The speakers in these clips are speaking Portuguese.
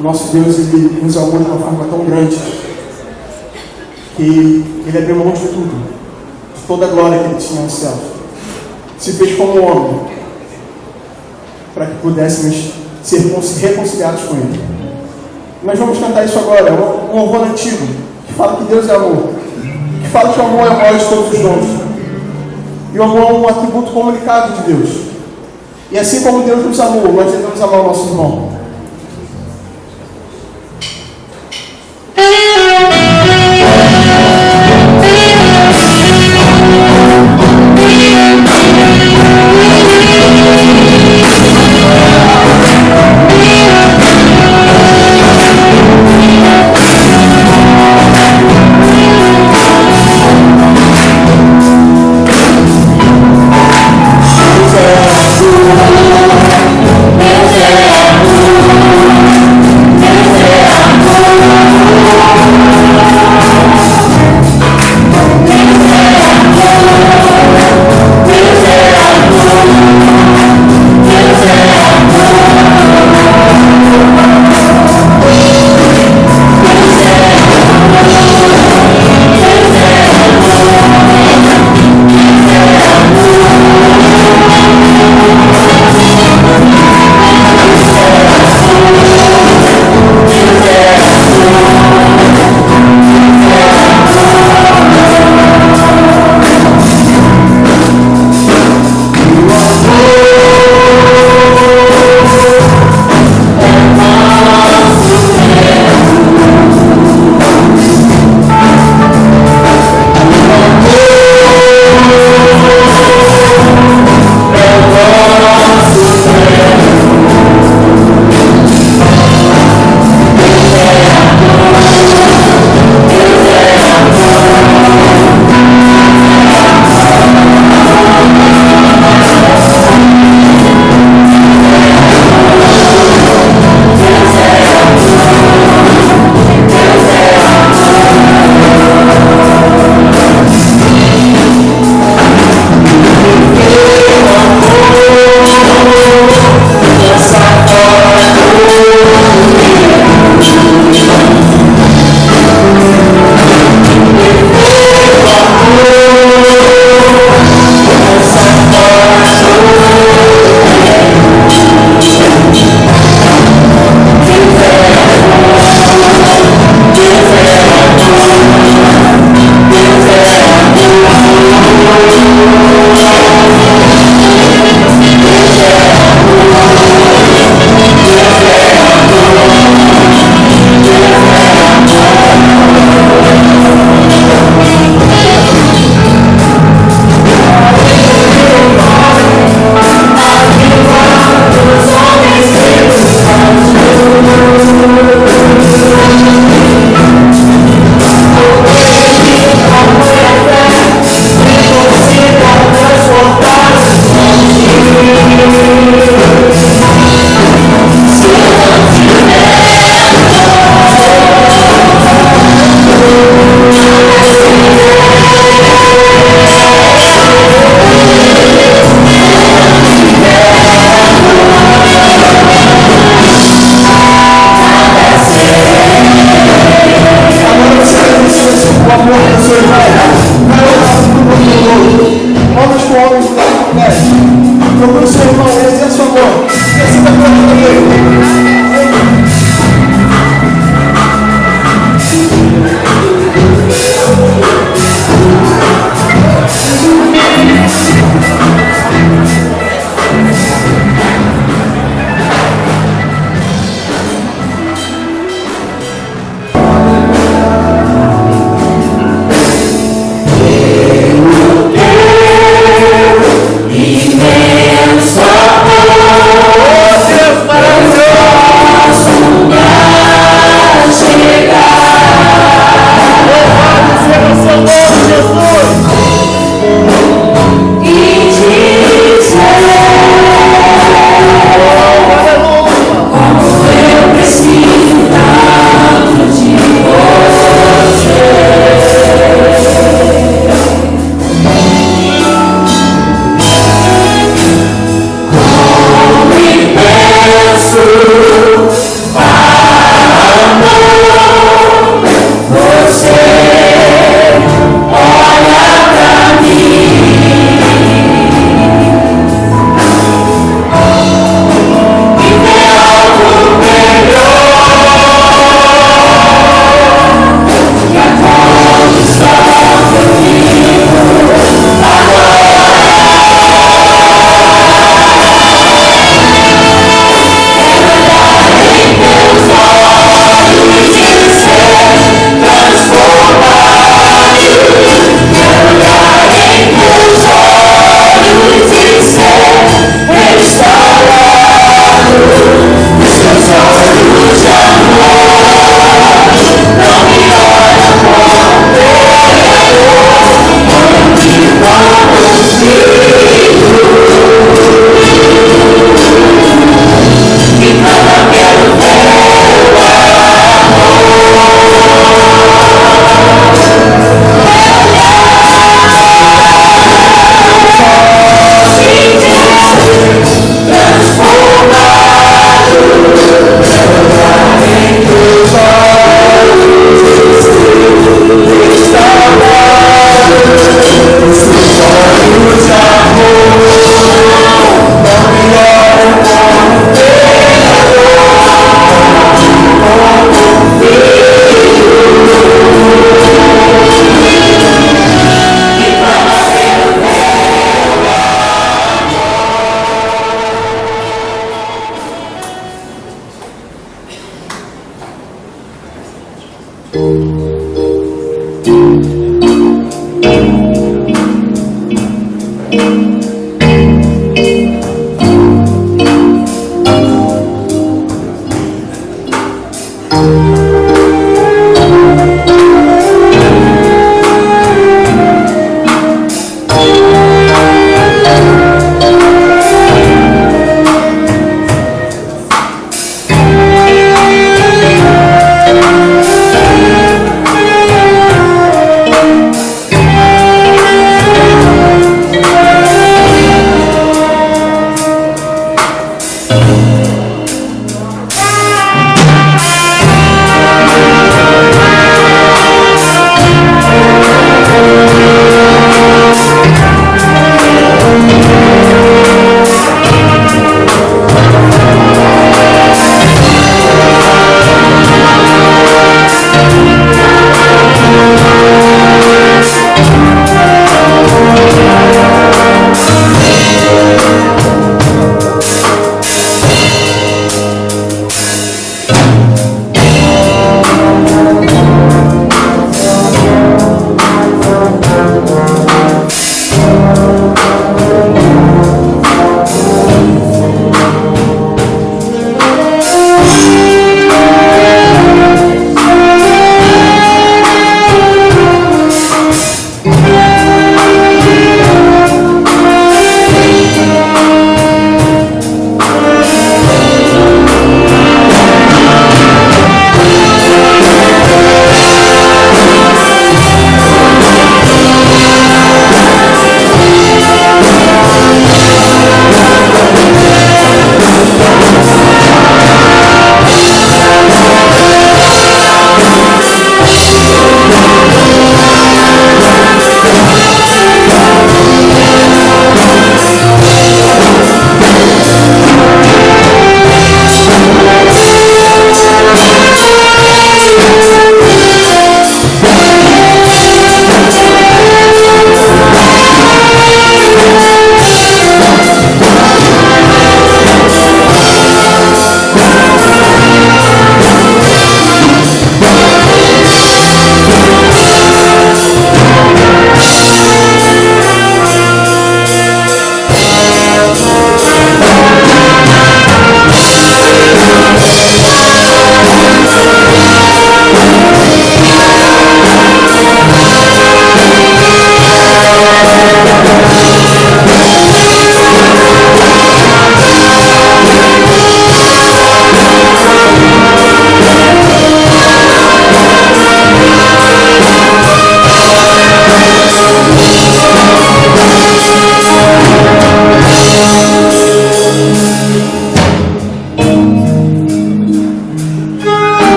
Nosso Deus, Ele nos amou de uma forma tão grande que Ele abriu mão de tudo, de toda a glória que Ele tinha no céu. Se fez como homem, para que pudéssemos ser reconciliados com Ele. Nós vamos cantar isso agora, é um louvor antigo, que fala que Deus é amor, que fala que o amor é o maior de todos os dons. E o amor é um atributo comunicado de Deus. E assim como Deus nos amou, nós devemos amar o nosso irmão. Deus é amor.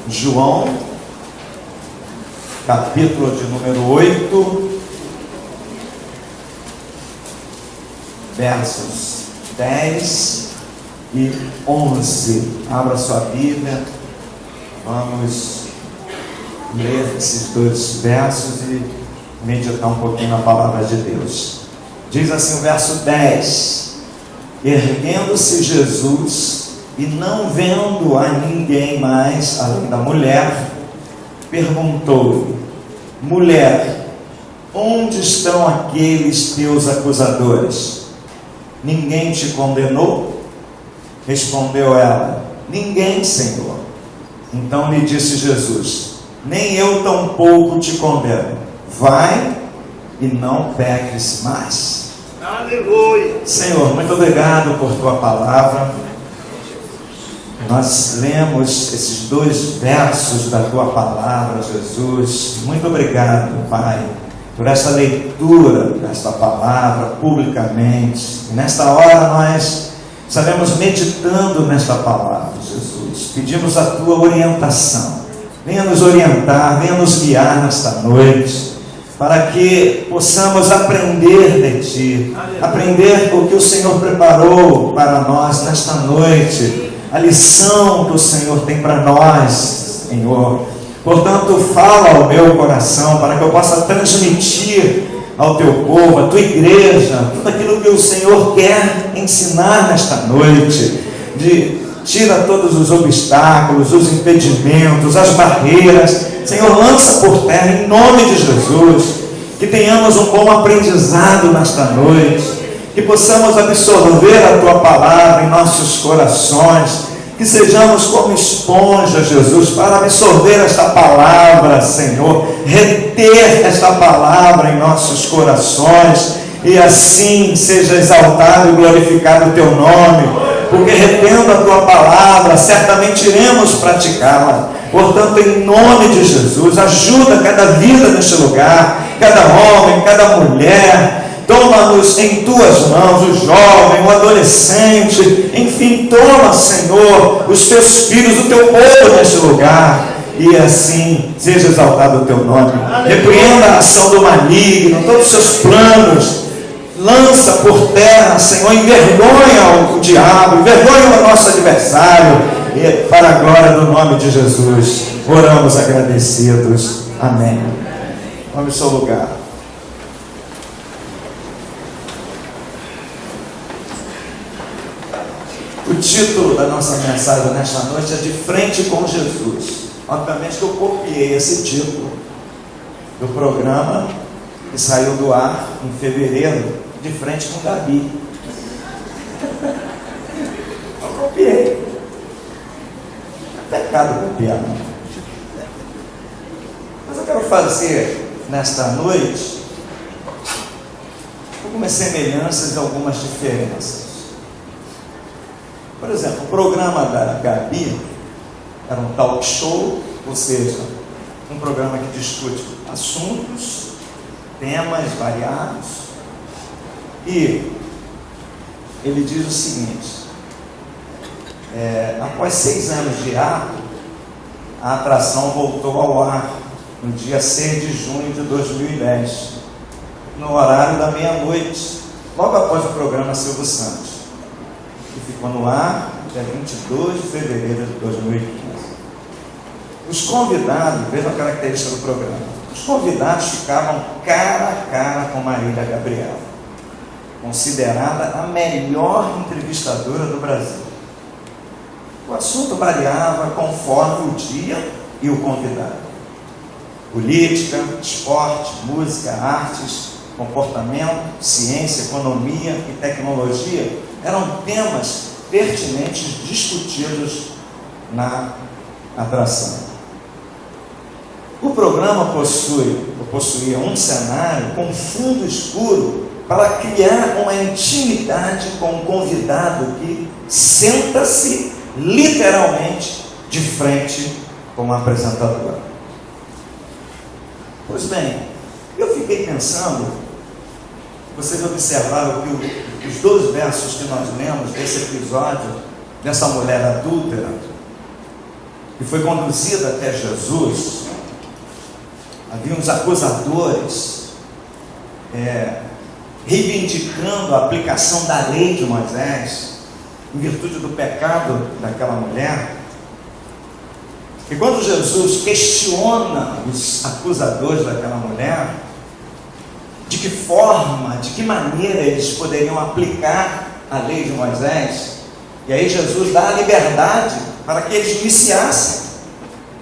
João, capítulo de número 8, versos 10 e 11. Abra sua Bíblia, vamos ler esses dois versos e meditar um pouquinho na palavra de Deus. Diz assim o verso 10: erguendo-se Jesus e não vendo a ninguém mais além da mulher, perguntou-lhe: mulher, onde estão aqueles teus acusadores? Ninguém te condenou? Respondeu ela: ninguém, Senhor. Então lhe disse Jesus: nem eu tampouco te condeno. Vai e não peques mais. Aleluia. Senhor, muito obrigado por tua palavra. Nós lemos esses dois versos da tua palavra, Jesus. Muito obrigado, Pai, por essa leitura desta palavra publicamente. E nesta hora nós estaremos meditando nesta palavra, Jesus. Jesus, pedimos a tua orientação. Venha nos orientar, venha nos guiar nesta noite, para que possamos aprender de Ti, aprender o que o Senhor preparou para nós nesta noite, a lição que o Senhor tem para nós, Senhor. Portanto, fala ao meu coração, para que eu possa transmitir ao Teu povo, à Tua igreja, tudo aquilo que o Senhor quer ensinar nesta noite. Tira todos os obstáculos, os impedimentos, as barreiras. Senhor, lança por terra em nome de Jesus. Que tenhamos um bom aprendizado nesta noite, que possamos absorver a Tua palavra em nossos corações, que sejamos como esponja, Jesus, para absorver esta palavra, Senhor, reter esta palavra em nossos corações, e assim seja exaltado e glorificado o Teu nome, porque retendo a Tua palavra, certamente iremos praticá-la. Portanto, em nome de Jesus, ajuda cada vida neste lugar, cada homem, cada mulher. Toma-nos em Tuas mãos, o jovem, o adolescente, enfim, toma, Senhor, os Teus filhos, o Teu povo neste lugar, e assim seja exaltado o Teu nome. Repreenda a ação do maligno, todos os seus planos, lança por terra, Senhor, envergonha o diabo, envergonha o nosso adversário, e para a glória do nome de Jesus, oramos agradecidos. Amém. Tome o seu lugar. O título da nossa mensagem nesta noite é De Frente com Jesus. Obviamente que eu copiei esse título do programa que saiu do ar em fevereiro, De Frente com Gabi. Eu copiei. É pecado copiar. Mas eu quero fazer nesta noite algumas semelhanças e algumas diferenças. Por exemplo, o programa da Gabi era um talk show, ou seja, um programa que discute assuntos, temas variados, e ele diz o seguinte: após 6 anos de ato, a atração voltou ao ar no dia 6 de junho de 2010, no horário da meia-noite, logo após o programa Silvio Santos, que ficou no ar dia 22 de fevereiro de 2015. Os convidados, vejam a característica do programa, os convidados ficavam cara a cara com Marília Gabriela, considerada a melhor entrevistadora do Brasil. O assunto variava conforme o dia e o convidado. Política, esporte, música, artes, comportamento, ciência, economia e tecnologia eram temas pertinentes discutidos na atração. O programa possuía um cenário com fundo escuro para criar uma intimidade com o convidado que senta-se literalmente de frente com o apresentador. Pois bem, eu fiquei pensando, vocês observaram que os 2 versos que nós lemos desse episódio, dessa mulher adúltera, que foi conduzida até Jesus, havia uns acusadores reivindicando a aplicação da lei de Moisés, em virtude do pecado daquela mulher. E quando Jesus questiona os acusadores daquela mulher, de que forma, de que maneira eles poderiam aplicar a lei de Moisés, e aí Jesus dá a liberdade para que eles iniciassem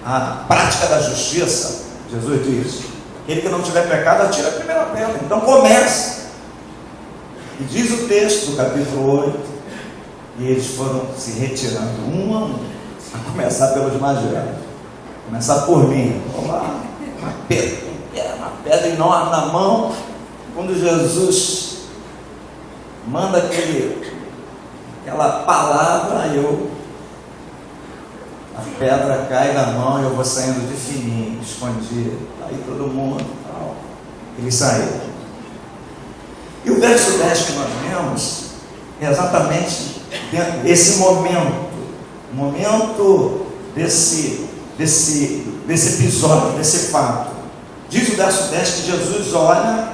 a prática da justiça. Jesus diz: aquele que não tiver pecado, atira a primeira pedra. Então comece. E diz o texto do capítulo 8, e eles foram se retirando um a um, a começar pelos mais velhos. Começar por mim. Vamos lá, uma pedra enorme na mão. Quando Jesus manda aquela palavra, a pedra cai na mão e eu vou saindo de fininho, escondido. Aí todo mundo, ele saiu. E o verso 10 que nós lemos é exatamente esse momento no momento desse episódio, desse fato, diz o verso 10 que Jesus olha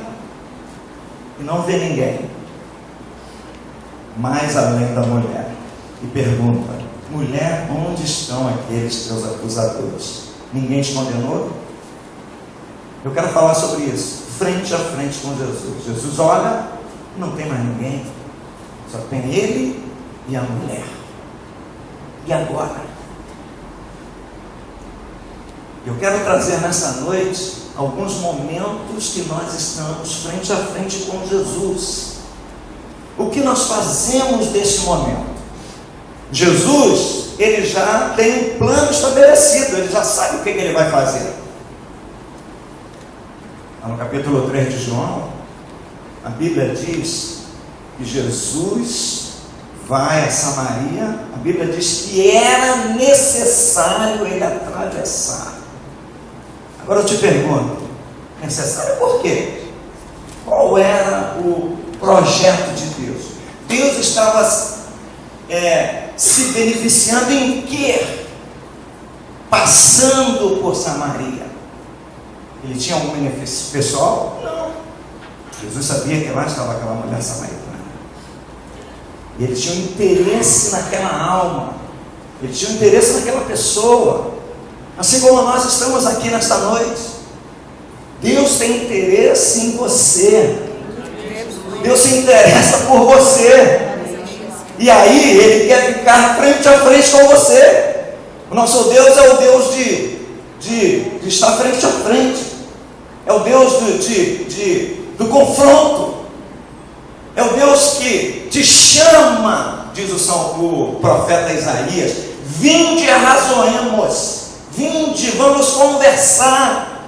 e não vê ninguém mais além da mulher e pergunta: mulher, onde estão aqueles teus acusadores? Ninguém te condenou? Eu quero falar sobre isso, frente a frente com Jesus. Jesus olha, não tem mais ninguém, só tem ele e a mulher. E agora? Eu quero trazer nessa noite alguns momentos que nós estamos frente a frente com Jesus. O que nós fazemos desse momento? Jesus, ele já tem um plano estabelecido, ele já sabe o que ele vai fazer. No capítulo 3 de João, a Bíblia diz que Jesus vai a Samaria. A Bíblia diz que era necessário ele atravessar. Agora eu te pergunto, necessário por quê? Qual era o projeto de Deus? Deus estava se beneficiando em quê? Passando por Samaria. Ele tinha algum benefício pessoal? Não. Jesus sabia que lá estava aquela mulher samaritana. E ele tinha um interesse naquela alma. Ele tinha um interesse naquela pessoa. Assim como nós estamos aqui nesta noite. Deus tem interesse em você. Deus se interessa por você. E aí Ele quer ficar frente a frente com você. O nosso Deus é o Deus de estar frente a frente. É o Deus do confronto. É o Deus que te chama, diz o profeta Isaías: vinde, arrazoemos, vinde, vamos conversar.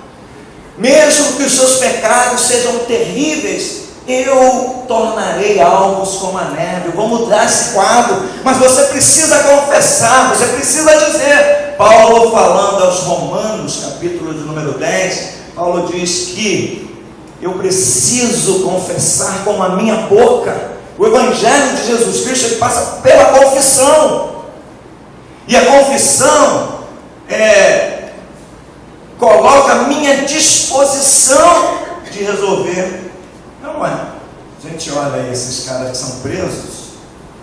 Mesmo que os seus pecados sejam terríveis, eu tornarei alvos como a neve. Eu vou mudar esse quadro, mas você precisa confessar, você precisa dizer. Paulo, falando aos Romanos, capítulo de número 10, Paulo diz que eu preciso confessar com a minha boca. O Evangelho de Jesus Cristo, ele passa pela confissão. E a confissão coloca a minha disposição de resolver. Não é? A gente olha aí esses caras que são presos,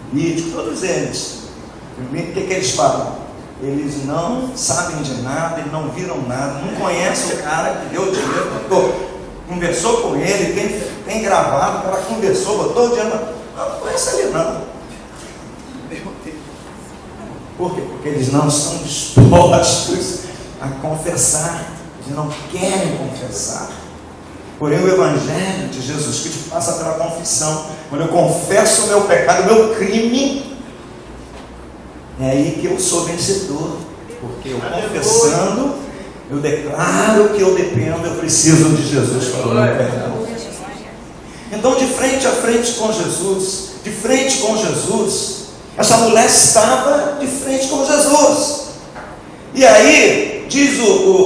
políticos, todos eles. O que eles falam? Eles não sabem de nada, eles não viram nada, não conhecem o cara que deu o dinheiro, conversou com ele, tem gravado, o cara conversou, botou o dinheiro, não conhece ele não. Por quê? Porque eles não estão dispostos a confessar, eles não querem confessar. Porém, o Evangelho de Jesus Cristo passa pela confissão. Quando eu confesso o meu pecado, o meu crime, é aí que eu sou vencedor. Porque eu confessando, eu declaro que eu dependo, eu preciso de Jesus para o meu perdão. Então, de frente a frente com Jesus, essa mulher estava de frente com Jesus. E aí, diz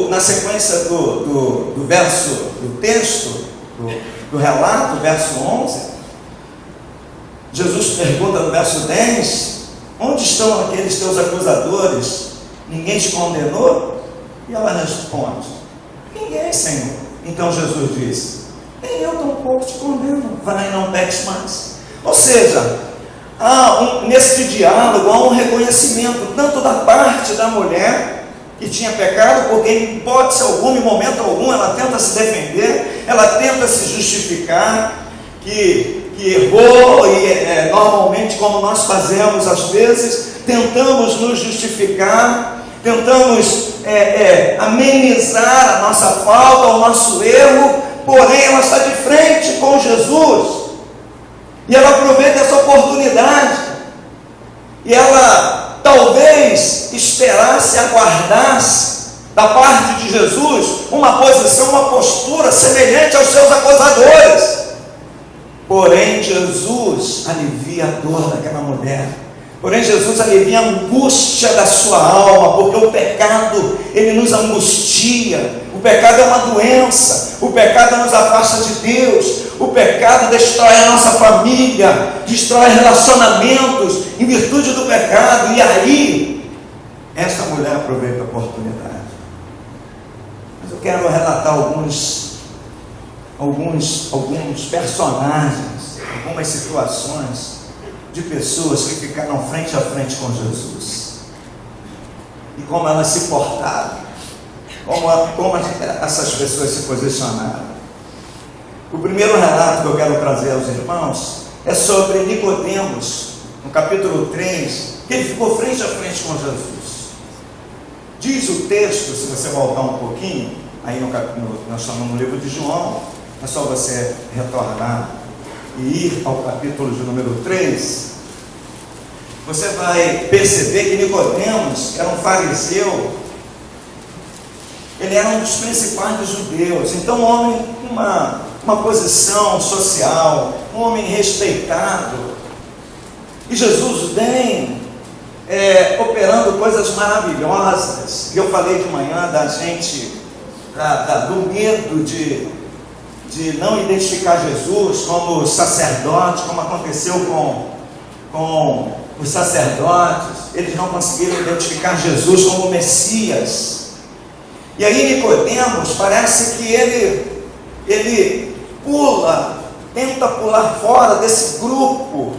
na sequência do verso, do texto, do relato, verso 11, Jesus pergunta no verso 10, onde estão aqueles teus acusadores? Ninguém te condenou? E ela responde, ninguém, Senhor. Então Jesus disse, nem eu tampouco te condeno, vai, não peques mais. Ou seja, nesse diálogo há um reconhecimento, tanto da parte da mulher, que tinha pecado, porque em hipótese alguma, em momento algum, ela tenta se defender, ela tenta se justificar, que errou, e normalmente, como nós fazemos às vezes, tentamos nos justificar, tentamos amenizar a nossa falta, o nosso erro, porém ela está de frente com Jesus, e ela aproveita essa oportunidade, e ela talvez esperasse, aguardasse da parte de Jesus uma posição, uma postura semelhante aos seus acusadores. Porém, Jesus alivia a dor daquela mulher. Porém, Jesus alivia a angústia da sua alma, porque o pecado, ele nos angustia. O pecado é uma doença. O pecado nos afasta de Deus. O pecado destrói a nossa família, destrói relacionamentos em virtude do pecado. E aí, mulher aproveita a oportunidade. Mas eu quero relatar alguns personagens, algumas situações de pessoas que ficaram frente a frente com Jesus. E como elas se portaram, como essas pessoas se posicionaram. O primeiro relato que eu quero trazer aos irmãos é sobre Nicodemos, no capítulo 3, que ele ficou frente a frente com Jesus. Diz o texto, se você voltar um pouquinho, aí nós estamos no livro de João, é só você retornar e ir ao capítulo de número 3, você vai perceber que Nicodemos era um fariseu, ele era um dos principais dos judeus, então um homem com uma posição social, um homem respeitado, e Jesus vem operando coisas maravilhosas. E eu falei de manhã da gente, do medo de não identificar Jesus como sacerdote, como aconteceu com os sacerdotes. Eles não conseguiram identificar Jesus como Messias. E aí Nicodemos, parece que ele tenta pular fora desse grupo.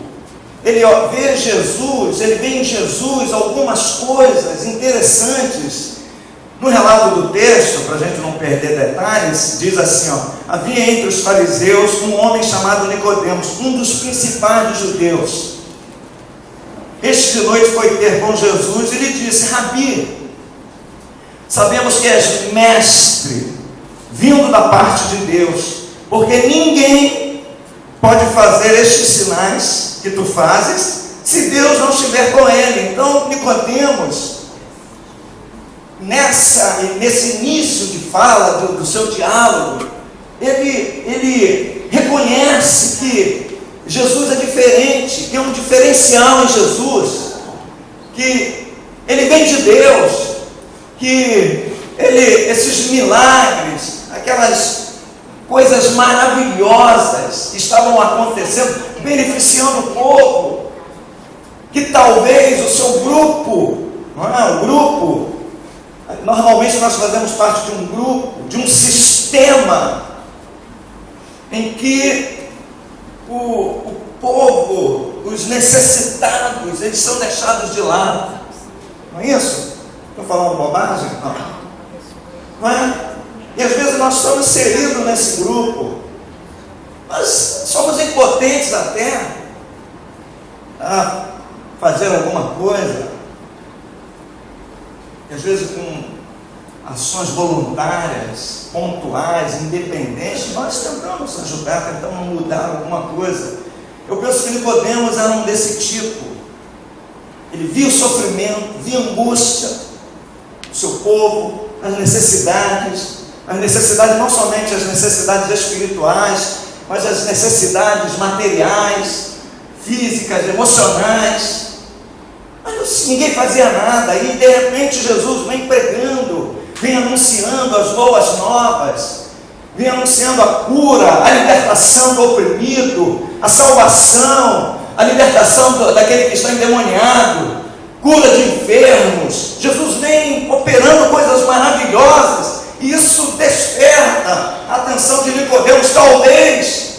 Ele vê Jesus, ele vê em Jesus algumas coisas interessantes. No relato do texto, para a gente não perder detalhes, diz assim, havia entre os fariseus um homem chamado Nicodemos, um dos principais dos judeus. Este de noite foi ter com Jesus e lhe disse: Rabi, sabemos que és mestre, vindo da parte de Deus, porque ninguém pode fazer estes sinais que tu fazes, se Deus não estiver com ele. Então Nicodemos, nesse início de fala do seu diálogo, ele reconhece que Jesus é diferente, que é um diferencial em Jesus, que ele vem de Deus, que esses milagres, aquelas coisas maravilhosas que estavam acontecendo, beneficiando o povo, que talvez o seu grupo, normalmente nós fazemos parte de um grupo, de um sistema, em que o povo, os necessitados, eles são deixados de lado. Não é isso? Estou falando bobagem? Não é? E às vezes nós estamos inseridos nesse grupo, nós somos impotentes até a fazer alguma coisa, e às vezes com ações voluntárias, pontuais, independentes, nós tentamos ajudar, tentamos mudar alguma coisa. Eu penso que Nicodemos era um desse tipo. Ele via o sofrimento, via a angústia do seu povo, as necessidades não somente as necessidades espirituais, mas as necessidades materiais, físicas, emocionais. Mas ninguém fazia nada, e de repente Jesus vem pregando, vem anunciando as boas novas, vem anunciando a cura, a libertação do oprimido, a salvação, a libertação daquele que está endemoniado, cura de enfermos. Jesus vem operando coisas maravilhosas, e isso desperta a atenção de Nicodemos. Talvez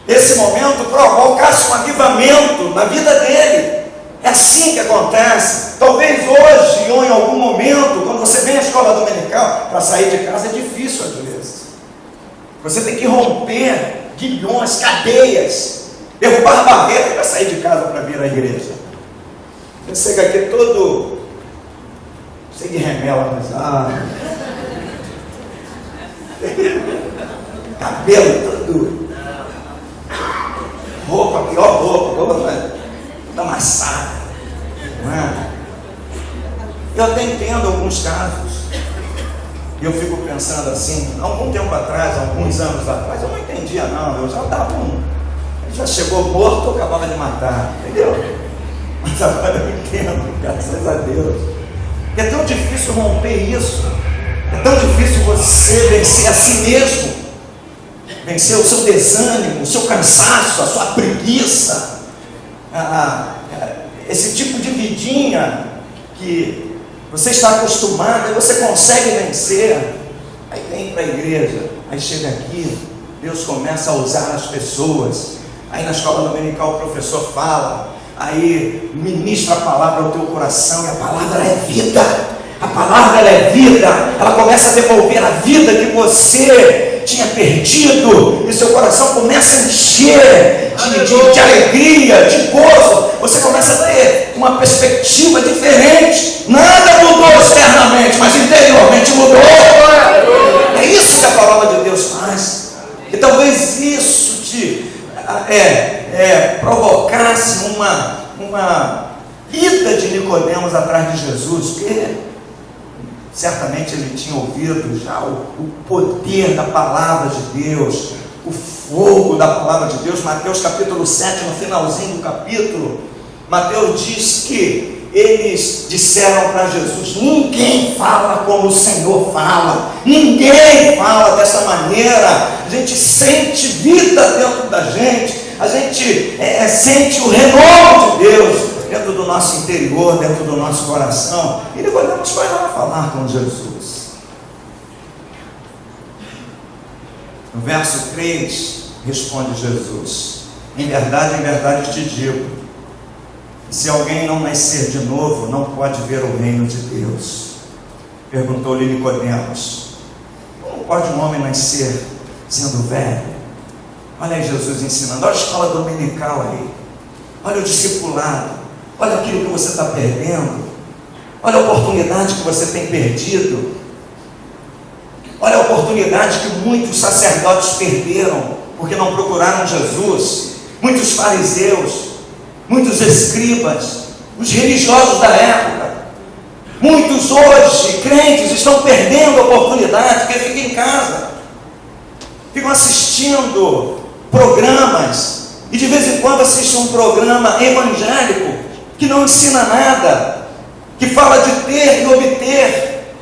esse momento provocasse um avivamento na vida dele. É assim que acontece. Talvez hoje ou em algum momento, quando você vem à escola dominical, para sair de casa é difícil às vezes. Você tem que romper guilhões, cadeias, derrubar barreiras para sair de casa para vir à igreja. Você chega aqui todo cheio de remela, mas cabelo todo, roupa, pior roupa toda amassada, não é? Eu até entendo alguns casos, e eu fico pensando assim, algum tempo atrás, alguns anos atrás, eu não entendia não, eu já dava ele já chegou morto, eu acabava de matar, entendeu? Mas agora eu entendo, graças a Deus. É tão difícil romper isso, é tão difícil você vencer a si mesmo, vencer o seu desânimo, o seu cansaço, a sua preguiça, esse tipo de vidinha que Você está acostumado, aí você consegue vencer. Aí vem para a igreja, aí chega aqui, Deus começa a usar as pessoas. Aí na escola dominical o professor fala, aí ministra a palavra ao teu coração, e a palavra é vida. A palavra ela é vida, ela começa a devolver a vida que você tinha perdido, e seu coração começa a encher de alegria, de gozo. Você começa a ter uma perspectiva diferente. Nada mudou externamente, mas interiormente mudou. É isso que a palavra de Deus faz. E talvez isso te provocasse uma ida de Nicodemos atrás de Jesus, porque certamente ele tinha ouvido já o poder da palavra de Deus, o fogo da palavra de Deus. Mateus capítulo 7, no finalzinho do capítulo, Mateus diz que eles disseram para Jesus: ninguém fala como o Senhor fala, ninguém fala dessa maneira. A gente sente vida dentro da gente, a gente sente o renovo de Deus dentro do nosso interior, dentro do nosso coração. E Nicodemos foi lá falar com Jesus. No verso 3, responde Jesus: em verdade te digo, se alguém não nascer de novo, não pode ver o reino de Deus. Perguntou-lhe Nicodemos: como pode um homem nascer sendo velho? Olha aí Jesus ensinando, olha a escola dominical aí, olha o discipulado, olha aquilo que você está perdendo, olha a oportunidade que você tem perdido, olha a oportunidade que muitos sacerdotes perderam, porque não procuraram Jesus, muitos fariseus, muitos escribas, os religiosos da época, muitos hoje, crentes, estão perdendo a oportunidade, porque ficam em casa, ficam assistindo programas, e de vez em quando assistem um programa evangélico, que não ensina nada, que fala de ter e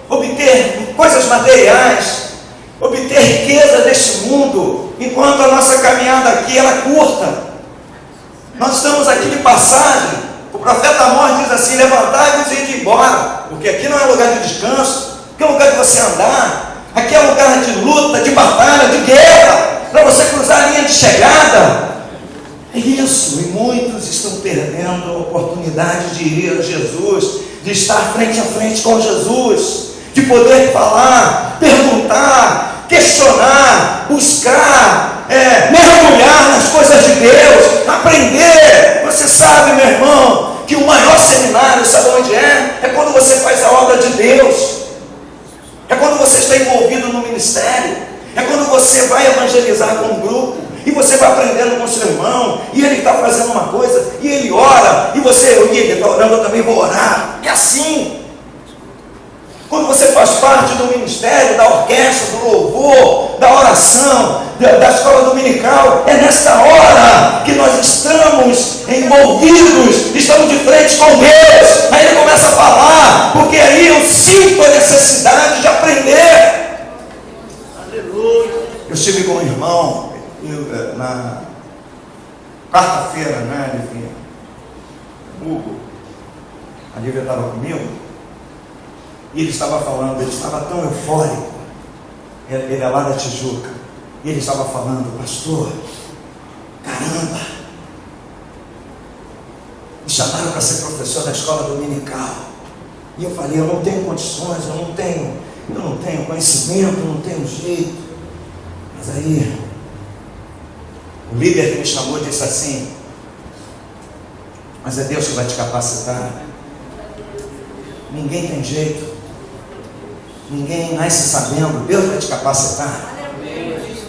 obter coisas materiais, obter riqueza deste mundo, enquanto a nossa caminhada aqui ela é curta. Nós estamos aqui de passagem. O profeta Amós diz assim: levantai-vos e ide embora, porque aqui não é lugar de descanso, aqui é lugar de você andar, aqui é lugar de luta, de batalha, de guerra, para você cruzar a linha de chegada. É isso, e muitos estão perdendo a oportunidade de ir a Jesus, de estar frente a frente com Jesus, de poder falar, perguntar, questionar, buscar, mergulhar nas coisas de Deus, aprender. Você sabe, meu irmão, que o maior seminário, sabe onde é? É quando você faz a obra de Deus, é quando você está envolvido no ministério, é quando você vai evangelizar com um grupo, e você vai aprendendo com o seu irmão, e ele está fazendo uma coisa, e ele ora, e você, ele está orando, eu também vou orar. É assim. Quando você faz parte do ministério, da orquestra, do louvor, da oração, da escola dominical, é nesta hora que nós estamos envolvidos, estamos de frente com Deus. Aí ele começa a falar, porque aí eu sinto a necessidade de aprender. Aleluia. Eu estive com um irmão na quarta-feira, né, Lívia? Hugo, a Lívia estava comigo, e ele estava falando, ele estava tão eufórico, ele é lá da Tijuca, e ele estava falando: pastor, caramba, me chamaram para ser professor da escola dominical, e eu falei: eu não tenho condições, eu não tenho conhecimento, não tenho jeito. Mas aí o líder que me chamou disse assim: mas é Deus que vai te capacitar, ninguém tem jeito, ninguém nasce sabendo, Deus vai te capacitar.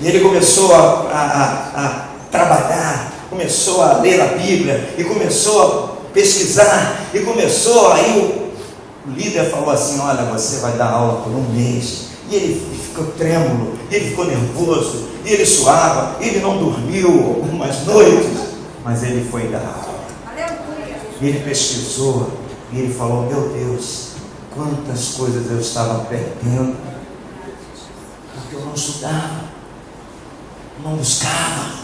E ele começou a trabalhar, começou a ler a Bíblia, e começou a pesquisar, e começou, aí o líder falou assim: olha, você vai dar aula por um mês. E ele ficou trêmulo, ele ficou nervoso, e ele suava, ele não dormiu algumas noites, mas ele foi dar aula. E ele pesquisou, e ele falou: meu Deus, quantas coisas eu estava perdendo, porque eu não estudava, não buscava,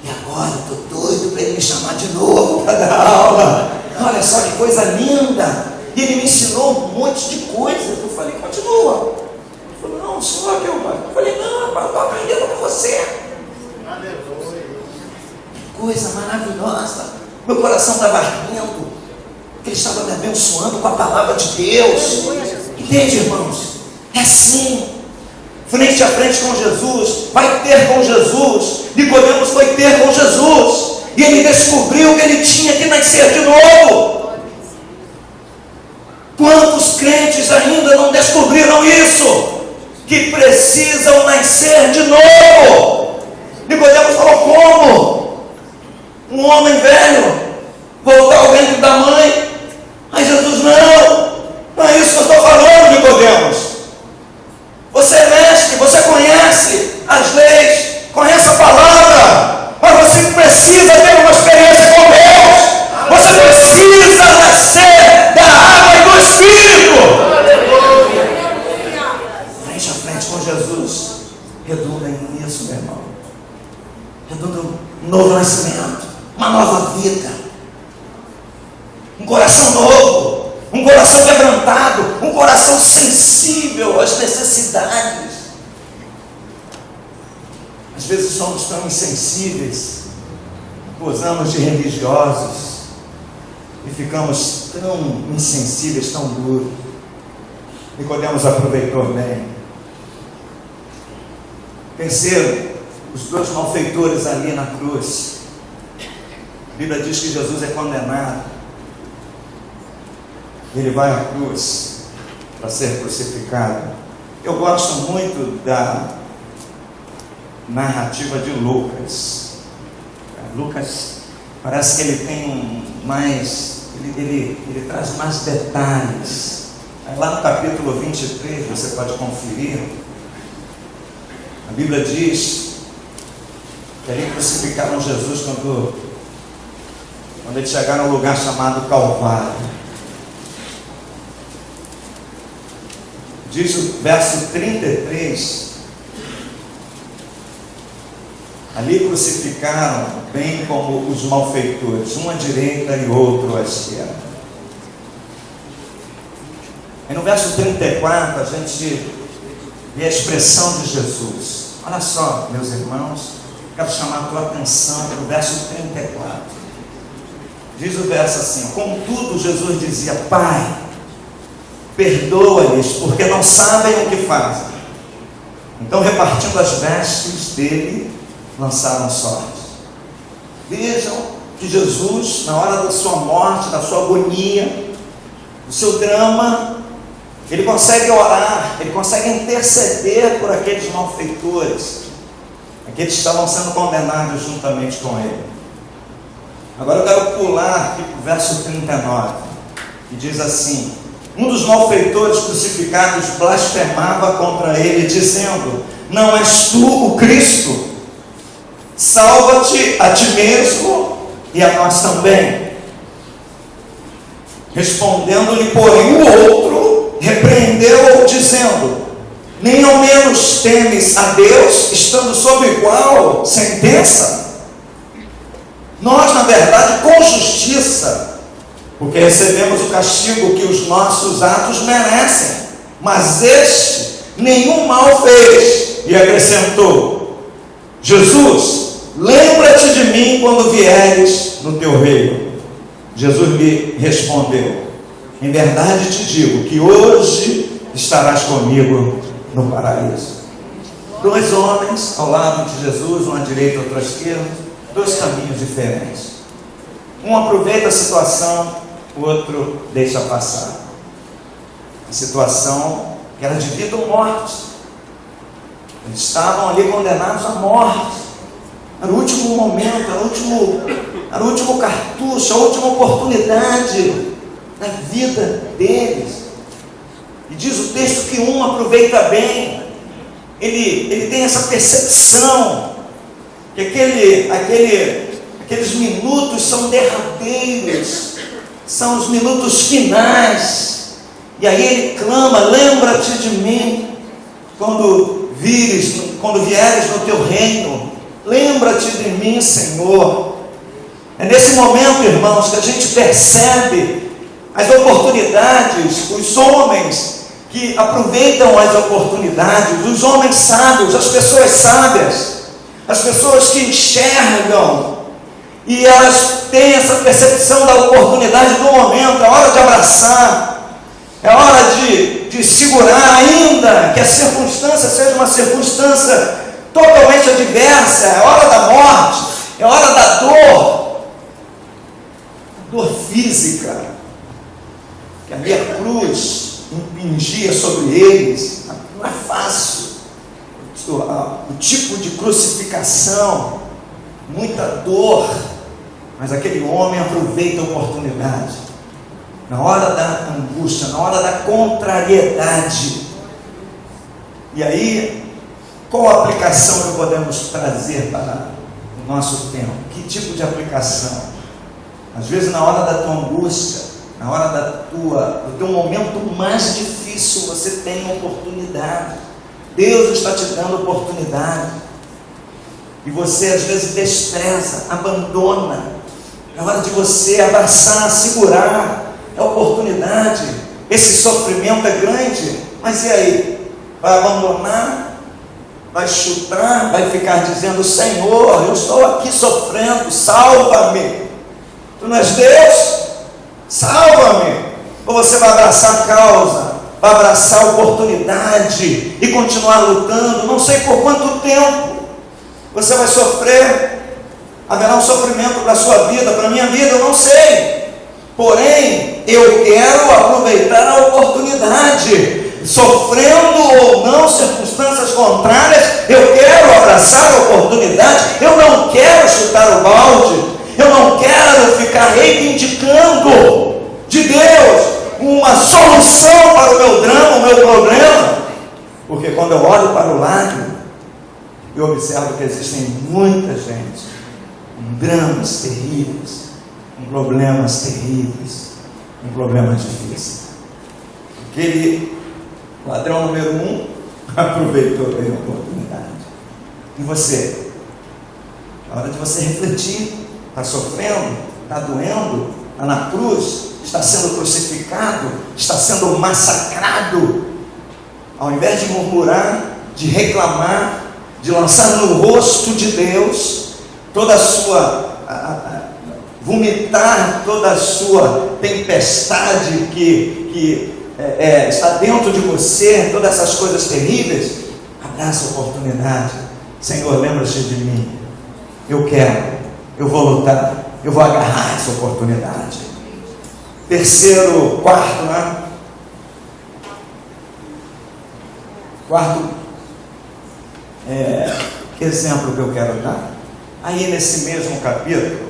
e agora eu estou doido para ele me chamar de novo para dar aula. Olha só que coisa linda. E ele me ensinou um monte de coisas. Eu falei, continua. Ele falou, não, senhor, que eu falei, não, rapaz, eu estou aprendendo com você. Que coisa maravilhosa. Meu coração estava ardendo, porque ele estava me abençoando com a palavra de Deus. Entende, irmãos? É assim. Frente a frente com Jesus, vai ter com Jesus. Nicodemos foi ter com Jesus, e ele descobriu que ele tinha que nascer de novo. Quantos crentes ainda não descobriram isso? Que precisam nascer de novo. Nicodemos falou, como? Um homem velho voltar ao ventre da mãe? Mas Jesus, não é isso que eu estou falando, Nicodemos. Você é mestre, você conhece as leis, conhece a palavra, mas você precisa ter uma experiência com Deus. Você precisa nascer da água e do Espírito. Frente a frente com Jesus redunda nisso, meu irmão. Redunda um novo nascimento, uma nova vida, um coração novo, um coração quebrantado, um coração sensível às necessidades. Às vezes somos tão insensíveis, gozamos de religiosos e ficamos tão insensíveis, tão duros. Nicodemos aproveitou bem. Terceiro, os dois malfeitores ali na cruz. A Bíblia diz que Jesus é condenado. Ele vai à cruz para ser crucificado. Eu gosto muito da narrativa de Lucas. Lucas parece que ele tem ele traz mais detalhes. Lá no capítulo 23, você pode conferir, a Bíblia diz que ali crucificaram Jesus quando eles chegaram ao lugar chamado Calvário. Diz o verso 33, ali crucificaram bem como os malfeitores, um à direita e outro à esquerda. E no verso 34 a gente vê a expressão de Jesus. Olha só, meus irmãos, quero chamar a tua atenção para o verso 34. Diz o verso assim: contudo Jesus dizia, Pai, perdoa-lhes, porque não sabem o que fazem. Então, repartindo as vestes dele, lançaram sorte. Vejam que Jesus, na hora da sua morte, da sua agonia, do seu drama, ele consegue orar, ele consegue interceder por aqueles malfeitores, aqueles que estavam sendo condenados juntamente com ele. Agora eu quero pular aqui para o verso 39, que diz assim: um dos malfeitores crucificados blasfemava contra ele, dizendo, não és tu o Cristo? Salva-te a ti mesmo e a nós também. Respondendo-lhe, porém, o outro repreendeu-o, dizendo, nem ao menos temes a Deus, estando sob igual sentença? Nós, na verdade, com justiça, porque recebemos o castigo que os nossos atos merecem, mas este nenhum mal fez. E acrescentou, Jesus, lembra-te de mim quando vieres no teu reino. Jesus lhe respondeu, em verdade te digo que hoje estarás comigo no paraíso. Dois homens ao lado de Jesus, um à direita e outro à esquerda, dois caminhos diferentes. Um aproveita a situação, o outro deixa passar. A situação que era de vida ou morte. Eles estavam ali condenados à morte. Era o último momento, era o último cartucho, a última oportunidade na vida deles. E diz o texto que um aproveita bem. Ele tem essa percepção que aqueles minutos são derradeiros, são os minutos finais, e aí ele clama, lembra-te de mim, quando vieres no teu reino, lembra-te de mim, Senhor. É nesse momento, irmãos, que a gente percebe as oportunidades, os homens que aproveitam as oportunidades, os homens sábios, as pessoas sábias, as pessoas que enxergam e elas têm essa percepção da oportunidade do momento. É hora de abraçar, é hora de segurar, ainda que a circunstância seja uma circunstância totalmente adversa. É hora da morte, é hora da dor física, que ali a cruz impingia sobre eles. Não é fácil o tipo de crucificação, muita dor, mas aquele homem aproveita a oportunidade, na hora da angústia, na hora da contrariedade. E aí, qual a aplicação que podemos trazer para o nosso tempo? Que tipo de aplicação? Às vezes, na hora da tua angústia, na hora do teu momento mais difícil, você tem uma oportunidade. Deus está te dando oportunidade, e você às vezes despreza, abandona. É hora de você abraçar, segurar a oportunidade. Esse sofrimento é grande, mas e aí? Vai abandonar? Vai chutar? Vai ficar dizendo: Senhor, eu estou aqui sofrendo, salva-me. Tu não és Deus? Salva-me. Ou você vai abraçar a causa, vai abraçar a oportunidade e continuar lutando? Não sei por quanto tempo você vai sofrer. Haverá um sofrimento para a sua vida, para a minha vida, eu não sei. Porém, eu quero aproveitar a oportunidade. Sofrendo ou não, circunstâncias contrárias, eu quero abraçar a oportunidade. Eu não quero chutar o balde. Eu não quero ficar reivindicando de Deus uma solução para o meu drama, o meu problema. Porque quando eu olho para o lado, eu observo que existem muita gente com dramas terríveis, com problemas terríveis, com problemas difíceis. Aquele ladrão número 1 aproveitou bem a oportunidade. E você? É hora de você refletir. Está sofrendo? Está doendo? Está na cruz? Está sendo crucificado? Está sendo massacrado? Ao invés de murmurar, de reclamar, de lançar no rosto de Deus toda a sua vomitar toda a sua tempestade que está dentro de você, todas essas coisas terríveis, abraça a oportunidade. Senhor, lembra-se de mim. Eu quero, eu vou lutar, eu vou agarrar essa oportunidade. Quarto exemplo que eu quero dar. Aí nesse mesmo capítulo,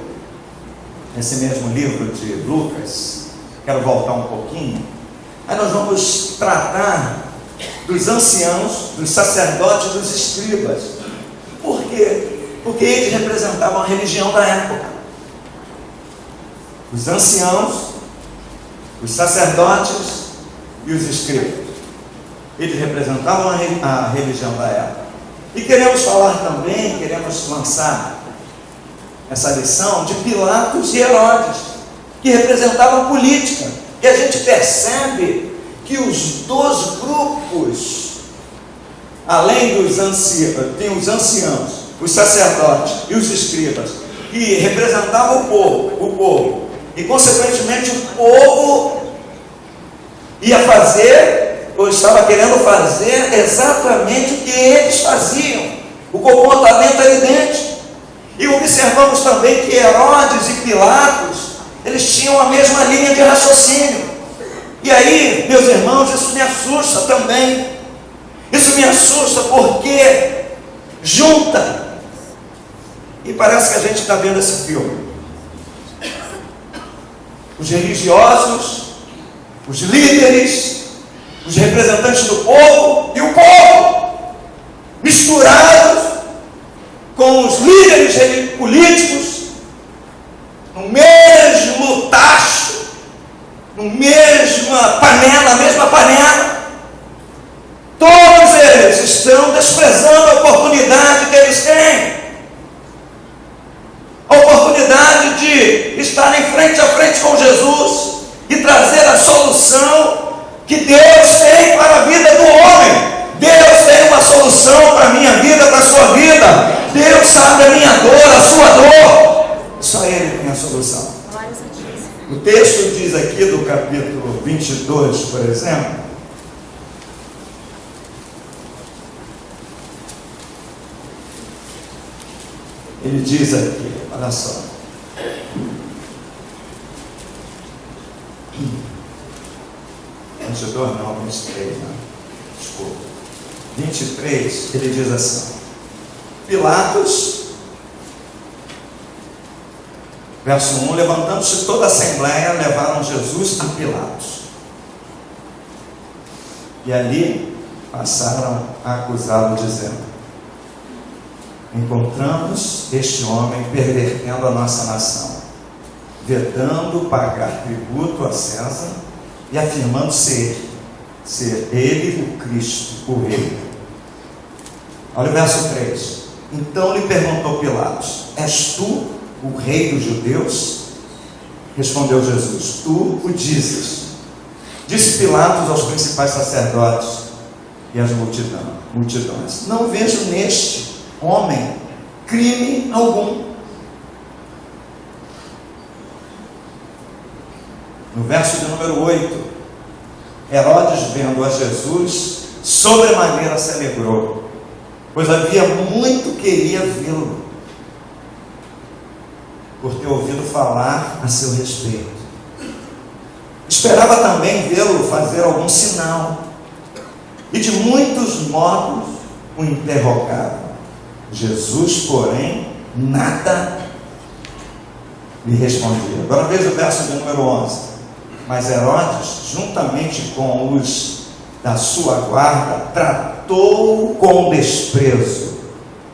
nesse mesmo livro de Lucas, quero voltar um pouquinho. Aí nós vamos tratar dos anciãos, dos sacerdotes, dos escribas. Por quê? Porque eles representavam a religião da época. Os anciãos, os sacerdotes e os escribas. Eles representavam a religião da época. E queremos falar também, queremos lançar essa lição de Pilatos e Herodes, que representavam a política. E a gente percebe que os dois grupos, além dos anciãos, tem os anciãos, os sacerdotes e os escribas, que representavam o povo. E consequentemente o povo ia fazer, ou estava querendo fazer exatamente o que eles faziam. O comportamento era idêntico. E observamos também que Herodes e Pilatos, eles tinham a mesma linha de raciocínio. E aí, meus irmãos, isso me assusta também. Isso me assusta porque junta. E parece que a gente está vendo esse filme. Os religiosos, os líderes, os representantes do povo e o povo misturados com os líderes políticos no mesmo tacho, no mesma panela. Todos eles estão desprezando a oportunidade que eles têm, a oportunidade de estarem frente a frente com Jesus e trazer solução que Deus tem para a vida do homem. Deus tem uma solução para a minha vida, para a sua vida. Deus sabe a minha dor, a sua dor. Só Ele tem a solução. O texto diz aqui do capítulo 22, por exemplo, ele diz aqui, olha só. Não, 23, não. Desculpa. 23, ele diz assim: Pilatos, verso 1, levantando-se toda a assembleia, levaram Jesus a Pilatos. E ali passaram a acusá-lo, dizendo: encontramos este homem pervertendo a nossa nação, vedando pagar tributo a César e afirmando ser ele o Cristo, o Rei. Olha o verso 3. Então lhe perguntou Pilatos: és tu o Rei dos judeus? Respondeu Jesus: tu o dizes. Disse Pilatos aos principais sacerdotes e às multidões: não vejo neste homem crime algum. No verso de número 8, Herodes, vendo a Jesus, sobremaneira se alegrou, pois havia muito queria vê-lo, por ter ouvido falar a seu respeito. Esperava também vê-lo fazer algum sinal, e de muitos modos o interrogava. Jesus, porém, nada lhe respondia. Agora veja o verso de número 11. Mas Herodes, juntamente com os da sua guarda, tratou-o com desprezo,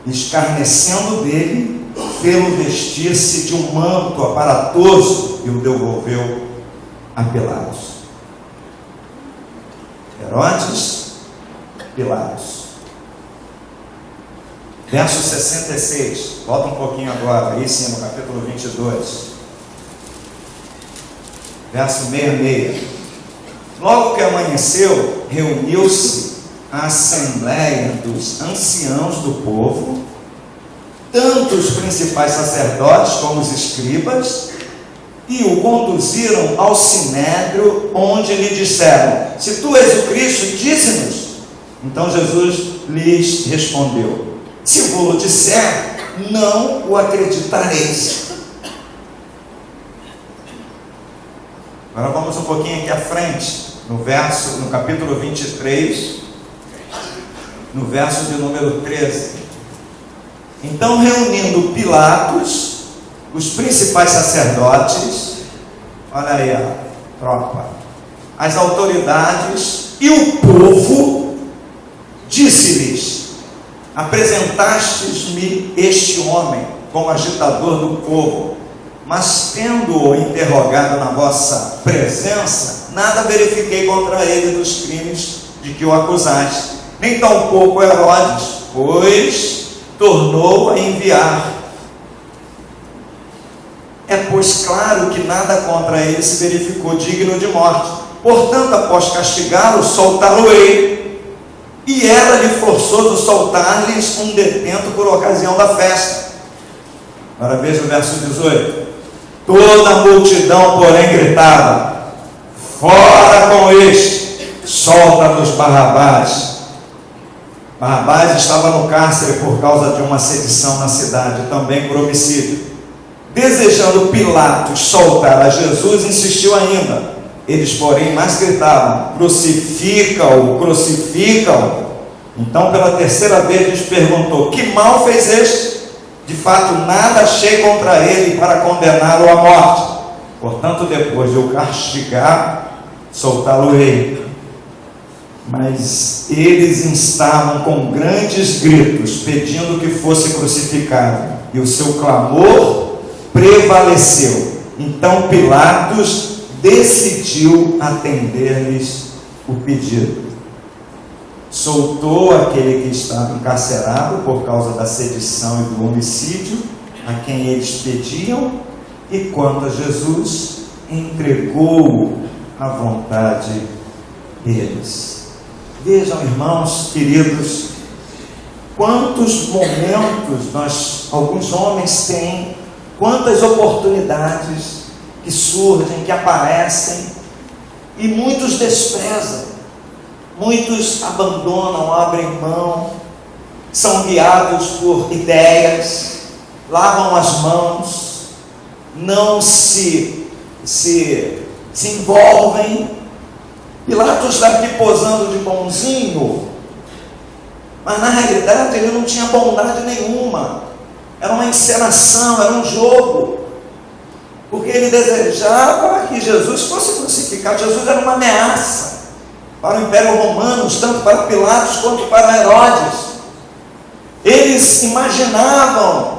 escarnecendo dele, fê-lo vestir-se de um manto aparatoso e o devolveu a Pilatos. Herodes, Pilatos. Verso 66, volta um pouquinho agora, aí sim, no capítulo 22. Verso 66. Logo que amanheceu, reuniu-se a assembleia dos anciãos do povo, tanto os principais sacerdotes como os escribas, e o conduziram ao sinédrio, onde lhe disseram: se tu és o Cristo, dize-nos. Então Jesus lhes respondeu: se vou disser, não o acreditareis. Agora vamos um pouquinho aqui à frente, no capítulo 23, no verso de número 13. Então, reunindo Pilatos, os principais sacerdotes, olha aí a tropa, as autoridades e o povo, disse-lhes: apresentastes-me este homem como agitador do povo, mas tendo-o interrogado na vossa presença, nada verifiquei contra ele dos crimes de que o acusaste, nem tampouco Herodes, pois tornou a enviar. É pois claro que nada contra ele se verificou digno de morte. Portanto, após castigá-lo, soltá-lo-ei. E era-lhe forçoso soltar-lhes um detento por ocasião da festa. Agora veja o verso 18. Toda a multidão, porém, gritava: fora com este, solta-nos Barrabás. Barrabás estava no cárcere por causa de uma sedição na cidade, também por homicídio. Desejando Pilatos soltar a Jesus, insistiu ainda. Eles, porém, mais gritavam: crucifica-o, crucifica-o. Então, pela terceira vez, lhes perguntou: que mal fez este? De fato, nada achei contra ele para condená-lo à morte. Portanto, depois de o castigar, soltá-lo-ei. Mas eles instavam com grandes gritos, pedindo que fosse crucificado, e o seu clamor prevaleceu. Então Pilatos decidiu atender-lhes o pedido. Soltou aquele que estava encarcerado por causa da sedição e do homicídio, a quem eles pediam, e quanto a Jesus, entregou-o à vontade deles. Vejam, irmãos queridos, quantos momentos alguns homens têm, quantas oportunidades que surgem, que aparecem, e muitos desprezam, muitos abandonam, abrem mão, são guiados por ideias, lavam as mãos, não se envolvem. Pilatos está aqui posando de bonzinho, mas na realidade ele não tinha bondade nenhuma, era uma encenação, era um jogo, porque ele desejava que Jesus fosse crucificado. Jesus era uma ameaça para o Império Romano, tanto para Pilatos quanto para Herodes. Eles imaginavam